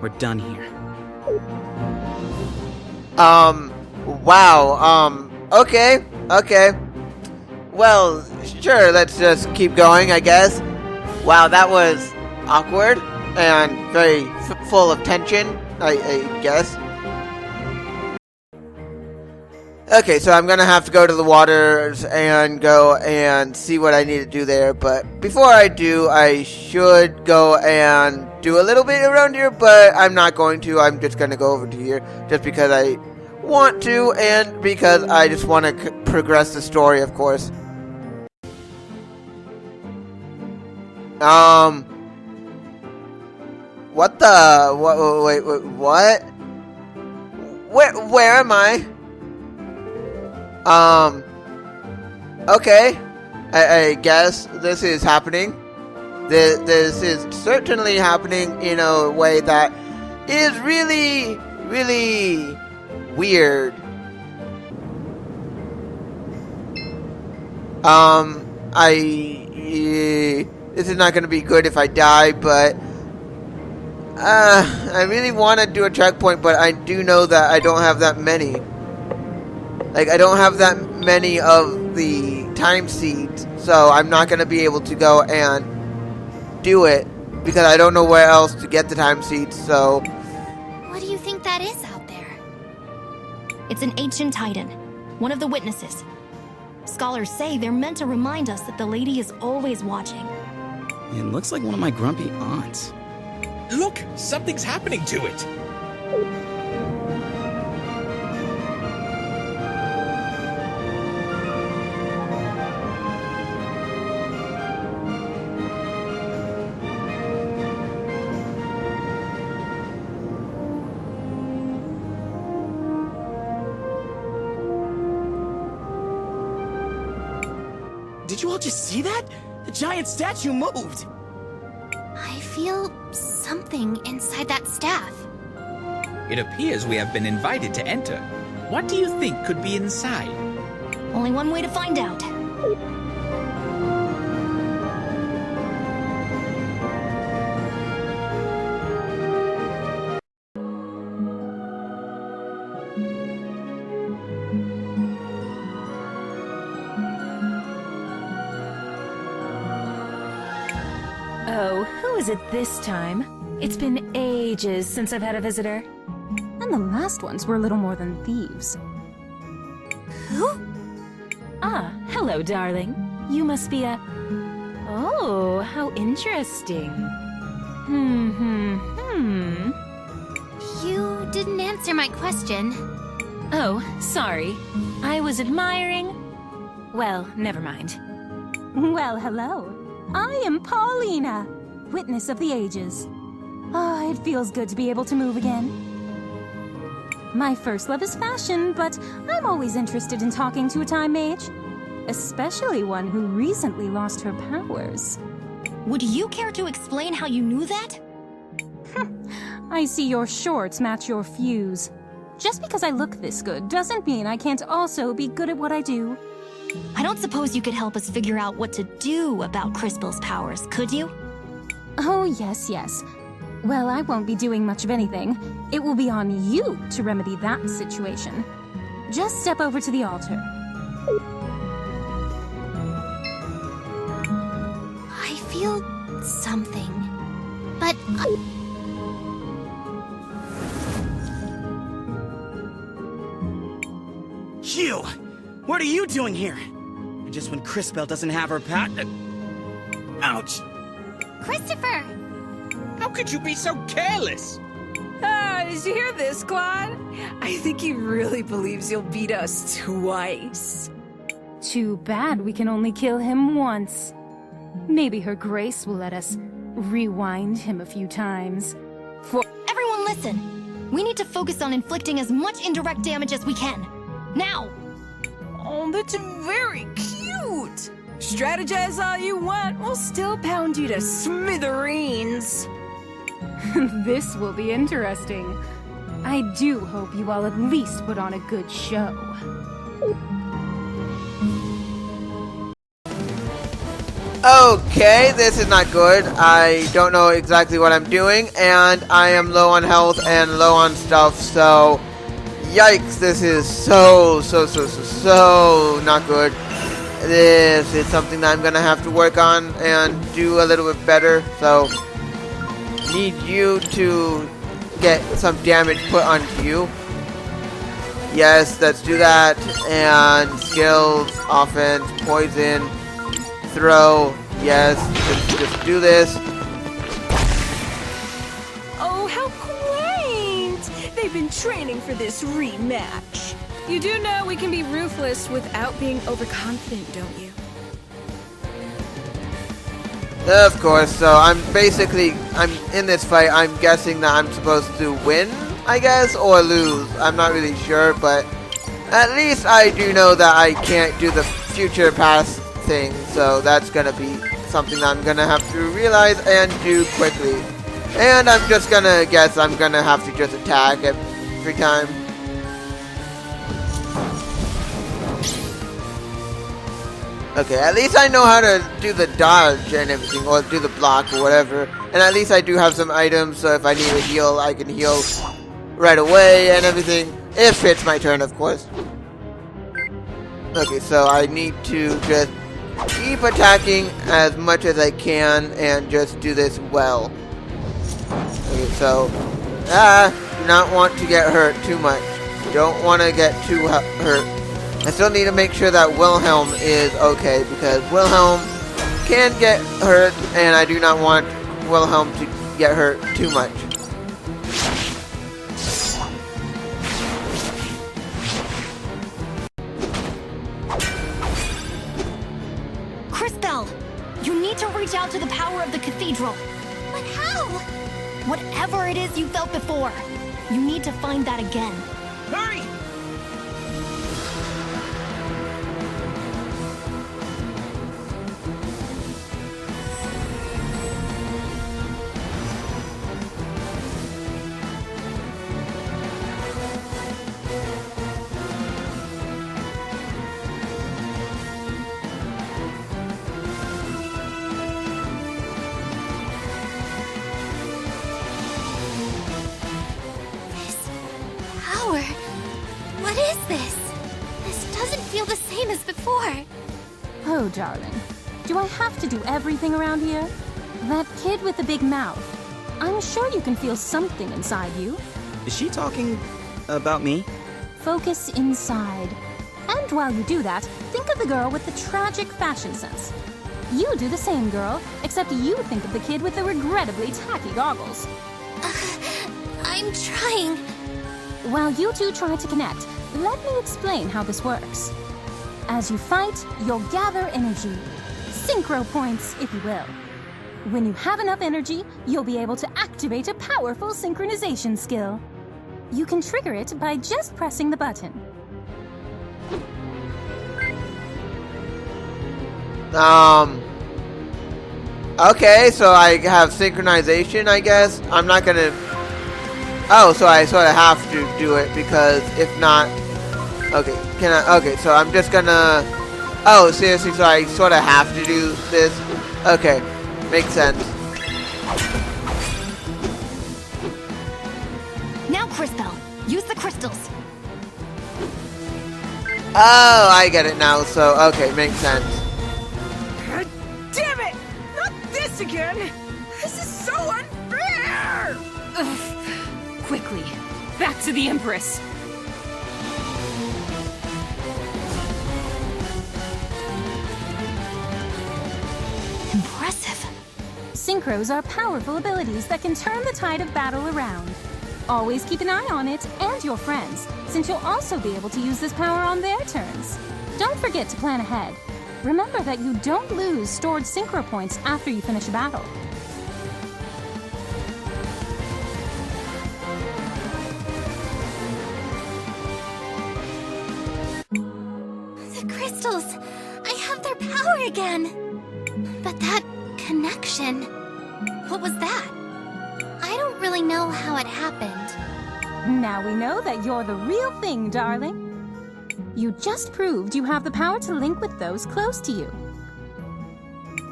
Speaker 4: We're done here.
Speaker 1: Wow, okay. Well, sure, let's just keep going, I guess. Wow, that was awkward and very full of tension, I guess. Okay, so I'm gonna have to go to the waters and go and see what I need to do there, but before I do, I should go and do a little bit around here, but I'm not going to. I'm just gonna go over to here just because I want to and because I just want to progress the story, of course. What the? Wait, what? Where am I? Okay. I guess this is happening. This is certainly happening in a way that is really, really weird. This is not going to be good if I die, but I really want to do a checkpoint, but I do know that I don't have that many. Like, I don't have that many of the time seeds, so I'm not going to be able to go and do it because I don't know where else to get the time seeds, so...
Speaker 2: What do you think that is out there?
Speaker 5: It's an ancient titan, one of the witnesses. Scholars say they're meant to remind us that the lady is always watching.
Speaker 4: It looks like one of my grumpy aunts.
Speaker 3: Look! Something's happening to it!
Speaker 4: Did you all just see that? The giant statue moved!
Speaker 2: I feel something inside that staff.
Speaker 3: It appears we have been invited to enter. What do you think could be inside?
Speaker 5: Only one way to find out.
Speaker 16: Oh, who is it this time? It's been ages since I've had a visitor. And the last ones were little more than thieves.
Speaker 2: Who?
Speaker 16: Ah, hello, darling. You must be a... Oh, how interesting.
Speaker 2: You didn't answer my question.
Speaker 16: Oh, sorry. I was admiring... Well, never mind.
Speaker 17: Well, hello. I am Paulina, witness of the ages.
Speaker 16: Ah, it feels good to be able to move again. My first love is fashion, but I'm always interested in talking to a time mage. Especially one who recently lost her powers.
Speaker 5: Would you care to explain how you knew that?
Speaker 16: I see your shorts match your fuse. Just because I look this good doesn't mean I can't also be good at what I do.
Speaker 5: I don't suppose you could help us figure out what to do about CrisTales' powers, could you?
Speaker 16: Oh, yes. Well, I won't be doing much of anything. It will be on you to remedy that situation. Just step over to the altar.
Speaker 2: I feel something. But
Speaker 17: You! What are you doing here? And just when CrisTales doesn't have her pat... Ouch!
Speaker 2: Christopher!
Speaker 3: How could you be so careless?
Speaker 6: Did you hear this, Claude? I think he really believes you'll beat us twice.
Speaker 16: Too bad we can only kill him once. Maybe Her Grace will let us rewind him a few times.
Speaker 5: Everyone listen! We need to focus on inflicting as much indirect damage as we can. Now!
Speaker 6: Oh, that's very cute! Strategize all you want, we'll still pound you to smithereens.
Speaker 16: This will be interesting. I do hope you all at least put on a good show.
Speaker 1: Okay, this is not good. I don't know exactly what I'm doing, and I am low on health and low on stuff, so yikes, this is so not good. This is something that I'm gonna have to work on and do a little bit better, so need you to get some damage put onto you. Yes, let's do that. And skills, offense, poison, throw. Yes, just do this.
Speaker 6: Oh, how quaint! They've been training for this rematch. You do know we can be ruthless without being overconfident, don't you?
Speaker 1: Of course, so I'm in this fight, I'm guessing that I'm supposed to win, I guess, or lose. I'm not really sure, but at least I do know that I can't do the future past thing, so that's gonna be something that I'm gonna have to realize and do quickly. And I'm just gonna guess I'm gonna have to just attack every time. Okay, at least I know how to do the dodge and everything, or do the block or whatever. And at least I do have some items, so if I need to heal, I can heal right away and everything. If it's my turn, of course. Okay, so I need to just keep attacking as much as I can and just do this well. Okay, so do not want to get hurt too much. Don't want to get too hurt. I still need to make sure that Wilhelm is okay, because Wilhelm can get hurt, and I do not want Wilhelm to get hurt too much.
Speaker 5: CrisTales! You need to reach out to the power of the cathedral.
Speaker 2: But how?
Speaker 5: Whatever it is you felt before, you need to find that again.
Speaker 17: Hurry!
Speaker 2: Power? What is this? This doesn't feel the same as before.
Speaker 16: Oh, darling. Do I have to do everything around here? That kid with the big mouth. I'm sure you can feel something inside you.
Speaker 17: Is she talking about me?
Speaker 16: Focus inside. And while you do that, think of the girl with the tragic fashion sense. You do the same, girl, except you think of the kid with the regrettably tacky goggles.
Speaker 2: I'm trying.
Speaker 16: While you two try to connect, let me explain how this works. As you fight, you'll gather energy. Synchro points, if you will. When you have enough energy, you'll be able to activate a powerful synchronization skill. You can trigger it by just pressing the button.
Speaker 1: Okay, so I have synchronization, I guess. I'm not gonna... Oh, so I sort of have to do it, because if not... Okay, can I... Okay, so I'm just gonna... Oh, seriously, so I sort of have to do this? Okay, makes sense.
Speaker 5: Now, CrisTales, use the crystals.
Speaker 1: Oh, I get it now, so, okay, makes sense.
Speaker 6: Damn it! Not this again! This is so unfair!
Speaker 16: Ugh. Quickly, back to the Empress.
Speaker 5: Impressive.
Speaker 16: Synchros are powerful abilities that can turn the tide of battle around. Always keep an eye on it and your friends, since you'll also be able to use this power on their turns. Don't forget to plan ahead. Remember that you don't lose stored synchro points after you finish a battle.
Speaker 2: The crystals! I have their power again! But that connection... What was that? I don't really know how it happened.
Speaker 16: Now we know that you're the real thing, darling. You just proved you have the power to link with those close to you.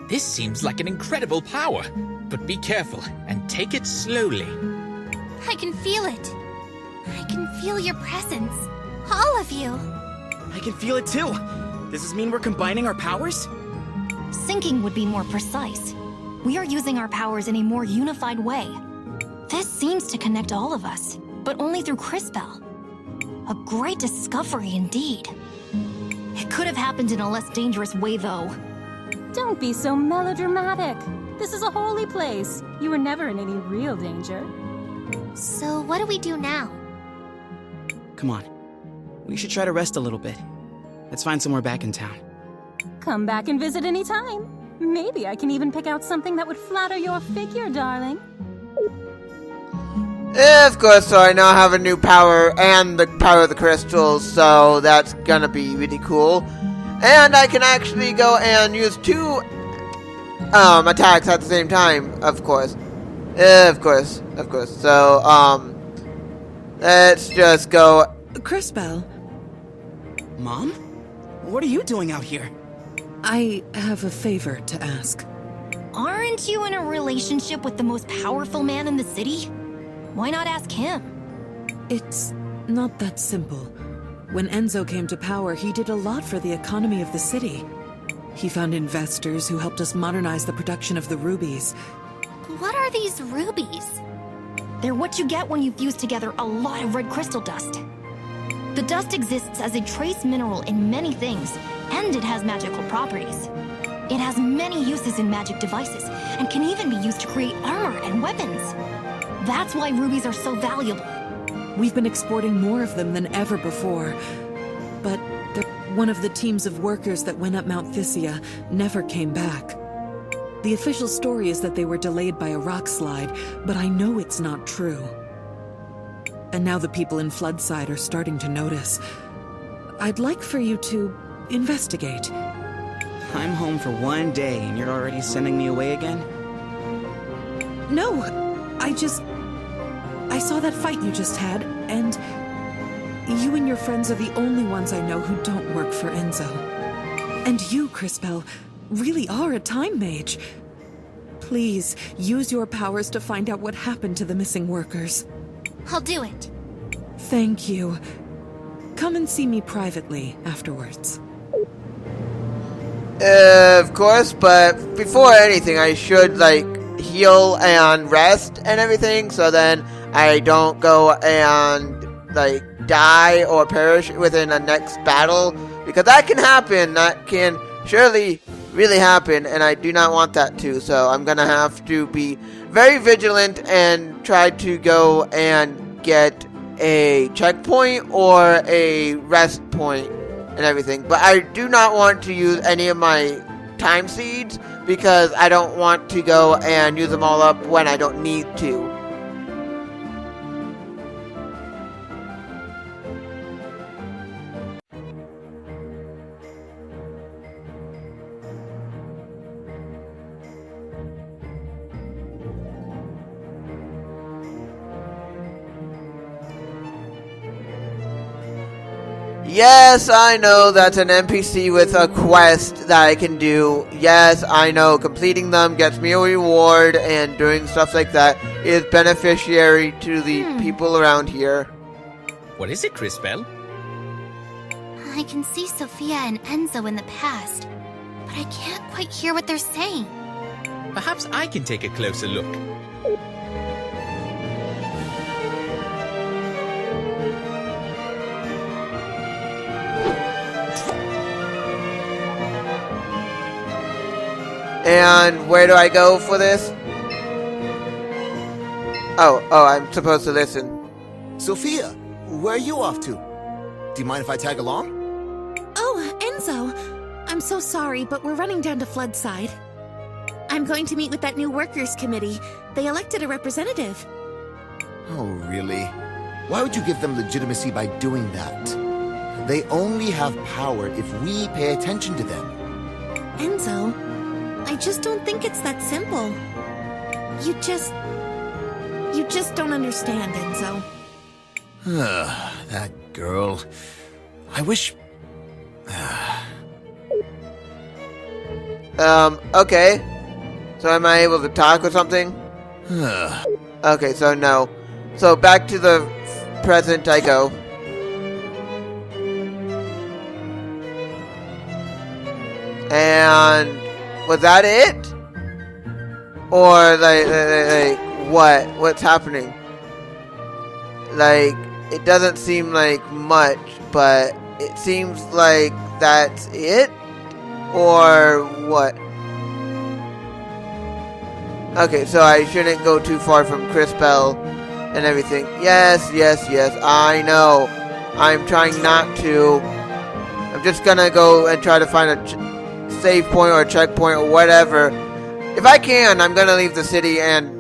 Speaker 3: This seems like an incredible power, but be careful and take it slowly.
Speaker 2: I can feel it. I can feel your presence. All of you.
Speaker 17: I can feel it too. Does this mean we're combining our powers?
Speaker 5: Syncing would be more precise. We are using our powers in a more unified way. This seems to connect all of us, but only through CrisTales. A great discovery indeed. It could have happened in a less dangerous way, though.
Speaker 16: Don't be so melodramatic. This is a holy place. You were never in any real danger.
Speaker 2: So what do we do now?
Speaker 17: Come on. We should try to rest a little bit. Let's find somewhere back in town.
Speaker 16: Come back and visit any time. Maybe I can even pick out something that would flatter your figure, darling.
Speaker 1: Of course, so I now have a new power and the power of the crystals, so that's gonna be really cool. And I can actually go and use 2 attacks at the same time, of course. Of course. So, let's just go.
Speaker 18: CrisTales,
Speaker 17: Mom? What are you doing out here?
Speaker 18: I have a favor to ask.
Speaker 5: Aren't you in a relationship with the most powerful man in the city? Why not ask him?
Speaker 18: It's not that simple. When Enzo came to power, he did a lot for the economy of the city. He found investors who helped us modernize the production of the rubies.
Speaker 2: What are these rubies?
Speaker 5: They're what you get when you fuse together a lot of red crystal dust. The dust exists as a trace mineral in many things, and it has magical properties. It has many uses in magic devices, and can even be used to create armor and weapons. That's why rubies are so valuable.
Speaker 18: We've been exporting more of them than ever before. But one of the teams of workers that went up Mount Thysia never came back. The official story is that they were delayed by a rock slide, but I know it's not true. And now the people in Floodside are starting to notice. I'd like for you to investigate.
Speaker 17: I'm home for 1 day and you're already sending me away again?
Speaker 18: No, I saw that fight you just had, and you and your friends are the only ones I know who don't work for Enzo. And you, CrisTales, really are a time mage. Please, use your powers to find out what happened to the missing workers.
Speaker 2: I'll do it.
Speaker 18: Thank you. Come and see me privately afterwards.
Speaker 1: Of course, but before anything, I should, heal and rest and everything, so then I don't go and, die or perish within the next battle, because that can happen. That can surely really happen, and I do not want that to, so I'm gonna have to be very vigilant and try to go and get a checkpoint or a rest point and everything. But I do not want to use any of my time seeds because I don't want to go and use them all up when I don't need to. Yes, I know that's an NPC with a quest that I can do. Yes, I know completing them gets me a reward, and doing stuff like that is beneficiary to the people around here.
Speaker 3: What is it, CrisTales?
Speaker 2: I can see Sophia and Enzo in the past, but I can't quite hear what they're saying.
Speaker 3: Perhaps I can take a closer look.
Speaker 1: And where do I go for this? Oh, I'm supposed to listen.
Speaker 19: Sophia, where are you off to? Do you mind if I tag along?
Speaker 20: Oh, Enzo. I'm so sorry, but we're running down to Floodside. I'm going to meet with that new workers' committee. They elected a representative.
Speaker 19: Oh, really? Why would you give them legitimacy by doing that? They only have power if we pay attention to them.
Speaker 20: Enzo, I just don't think it's that simple. You just don't understand, Enzo.
Speaker 19: That girl. I wish...
Speaker 1: Okay. So am I able to talk or something? Okay, so no. So back to the present I go. And was that it? Or like what? What's happening? Like, it doesn't seem like much, but it seems like that's it? Or what? Okay, so I shouldn't go too far from CrisTales and everything. Yes, I know. I'm trying not to. I'm just gonna go and try to find a save point or a checkpoint or whatever. If I can, I'm gonna leave the city and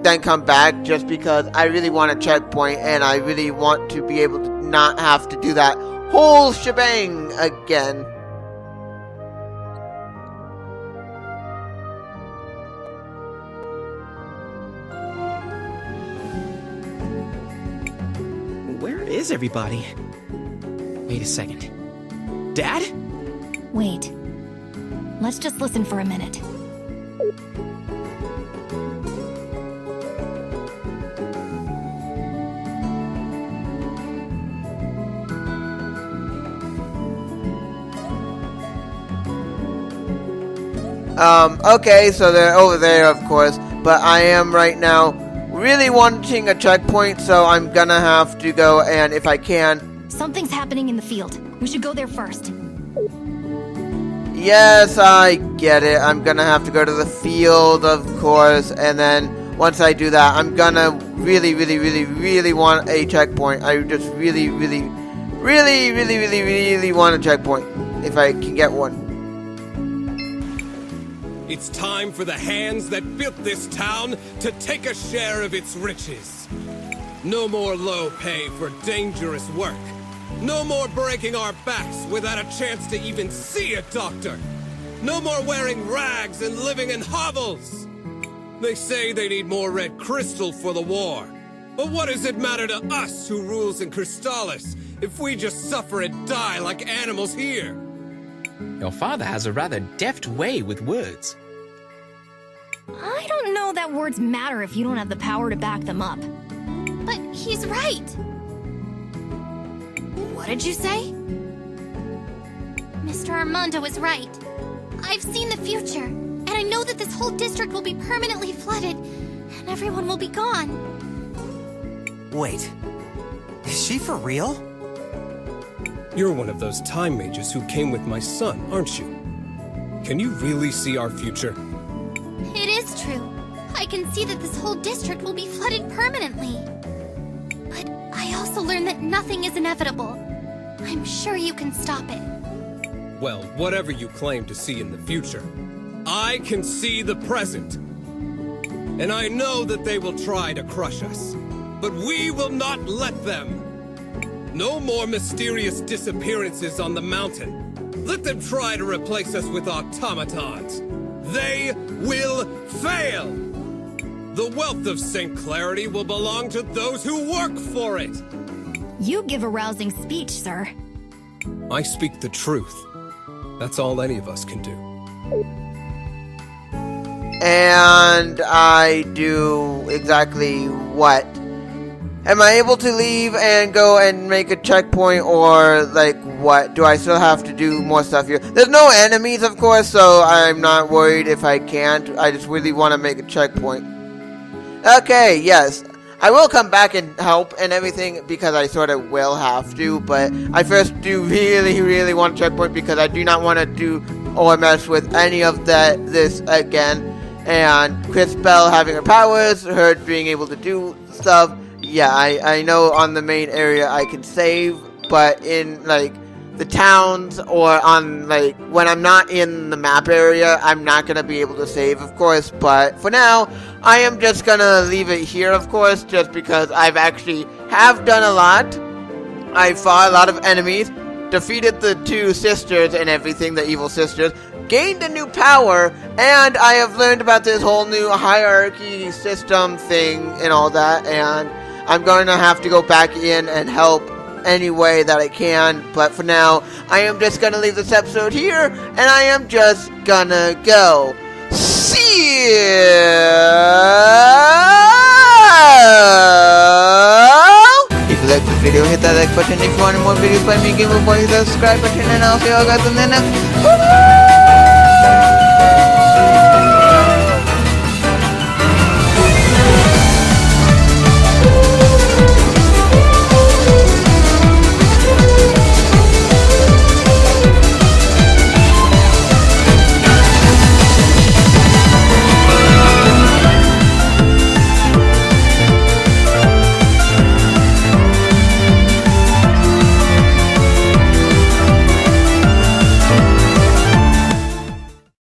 Speaker 1: then come back, just because I really want a checkpoint and I really want to be able to not have to do that whole shebang again.
Speaker 4: Where is everybody? Wait a second. Dad?
Speaker 5: Wait. Let's just listen for a minute.
Speaker 1: Okay, so they're over there, of course, but I am right now really wanting a checkpoint, so I'm gonna have to go, and if I can...
Speaker 5: Something's happening in the field. We should go there first.
Speaker 1: Yes, I get it. I'm gonna have to go to the field, of course, and then once I do that, I'm gonna really want a checkpoint. I just really want a checkpoint, if I can get one.
Speaker 8: It's time for the hands that built this town to take a share of its riches. No more low pay for dangerous work. No more breaking our backs without a chance to even see a doctor. No more wearing rags and living in hovels. They say they need more red crystal for the war. But what does it matter to us who rules in CrisTales if we just suffer and die like animals here?
Speaker 3: Your father has a rather deft way with words.
Speaker 5: I don't know that words matter if you don't have the power to back them up.
Speaker 2: But he's right.
Speaker 5: What did you say?
Speaker 2: Mr. Armando is right. I've seen the future, and I know that this whole district will be permanently flooded, and everyone will be gone.
Speaker 17: Wait, is she for real?
Speaker 8: You're one of those time mages who came with my son, aren't you? Can you really see our future?
Speaker 2: It is true. I can see that this whole district will be flooded permanently. But I also learned that nothing is inevitable. I'm sure you can stop it.
Speaker 8: Well, whatever you claim to see in the future, I can see the present. And I know that they will try to crush us. But we will not let them. No more mysterious disappearances on the mountain. Let them try to replace us with automatons. They will fail! The wealth of Singularity will belong to those who work for it!
Speaker 5: You give a rousing speech, sir.
Speaker 8: I speak the truth. That's all any of us can do.
Speaker 1: And I do exactly what? Am I able to leave and go and make a checkpoint, or like what? Do I still have to do more stuff here? There's no enemies, of course, so I'm not worried if I can't. I just really want to make a checkpoint. Okay, yes. I will come back and help and everything because I sort of will have to, but I first do really want a checkpoint because I do not want to do or mess with any of this again. And CrisTales having her powers, her being able to do stuff. Yeah, I know on the main area I can save, but in like the towns or on like when I'm not in the map area, I'm not gonna be able to save, of course. But for now, I am just gonna leave it here, of course, just because I've actually have done a lot. I fought a lot of enemies, defeated the two sisters and everything, the evil sisters, gained a new power, and I have learned about this whole new hierarchy system thing and all that, and I'm going to have to go back in and help any way that I can, but for now, I am just going to leave this episode here, and I am just gonna go. See ya! If you like this video, hit that like button. If you want more videos by me, GamerBoy, hit that subscribe button, and I'll see you all guys in the next one.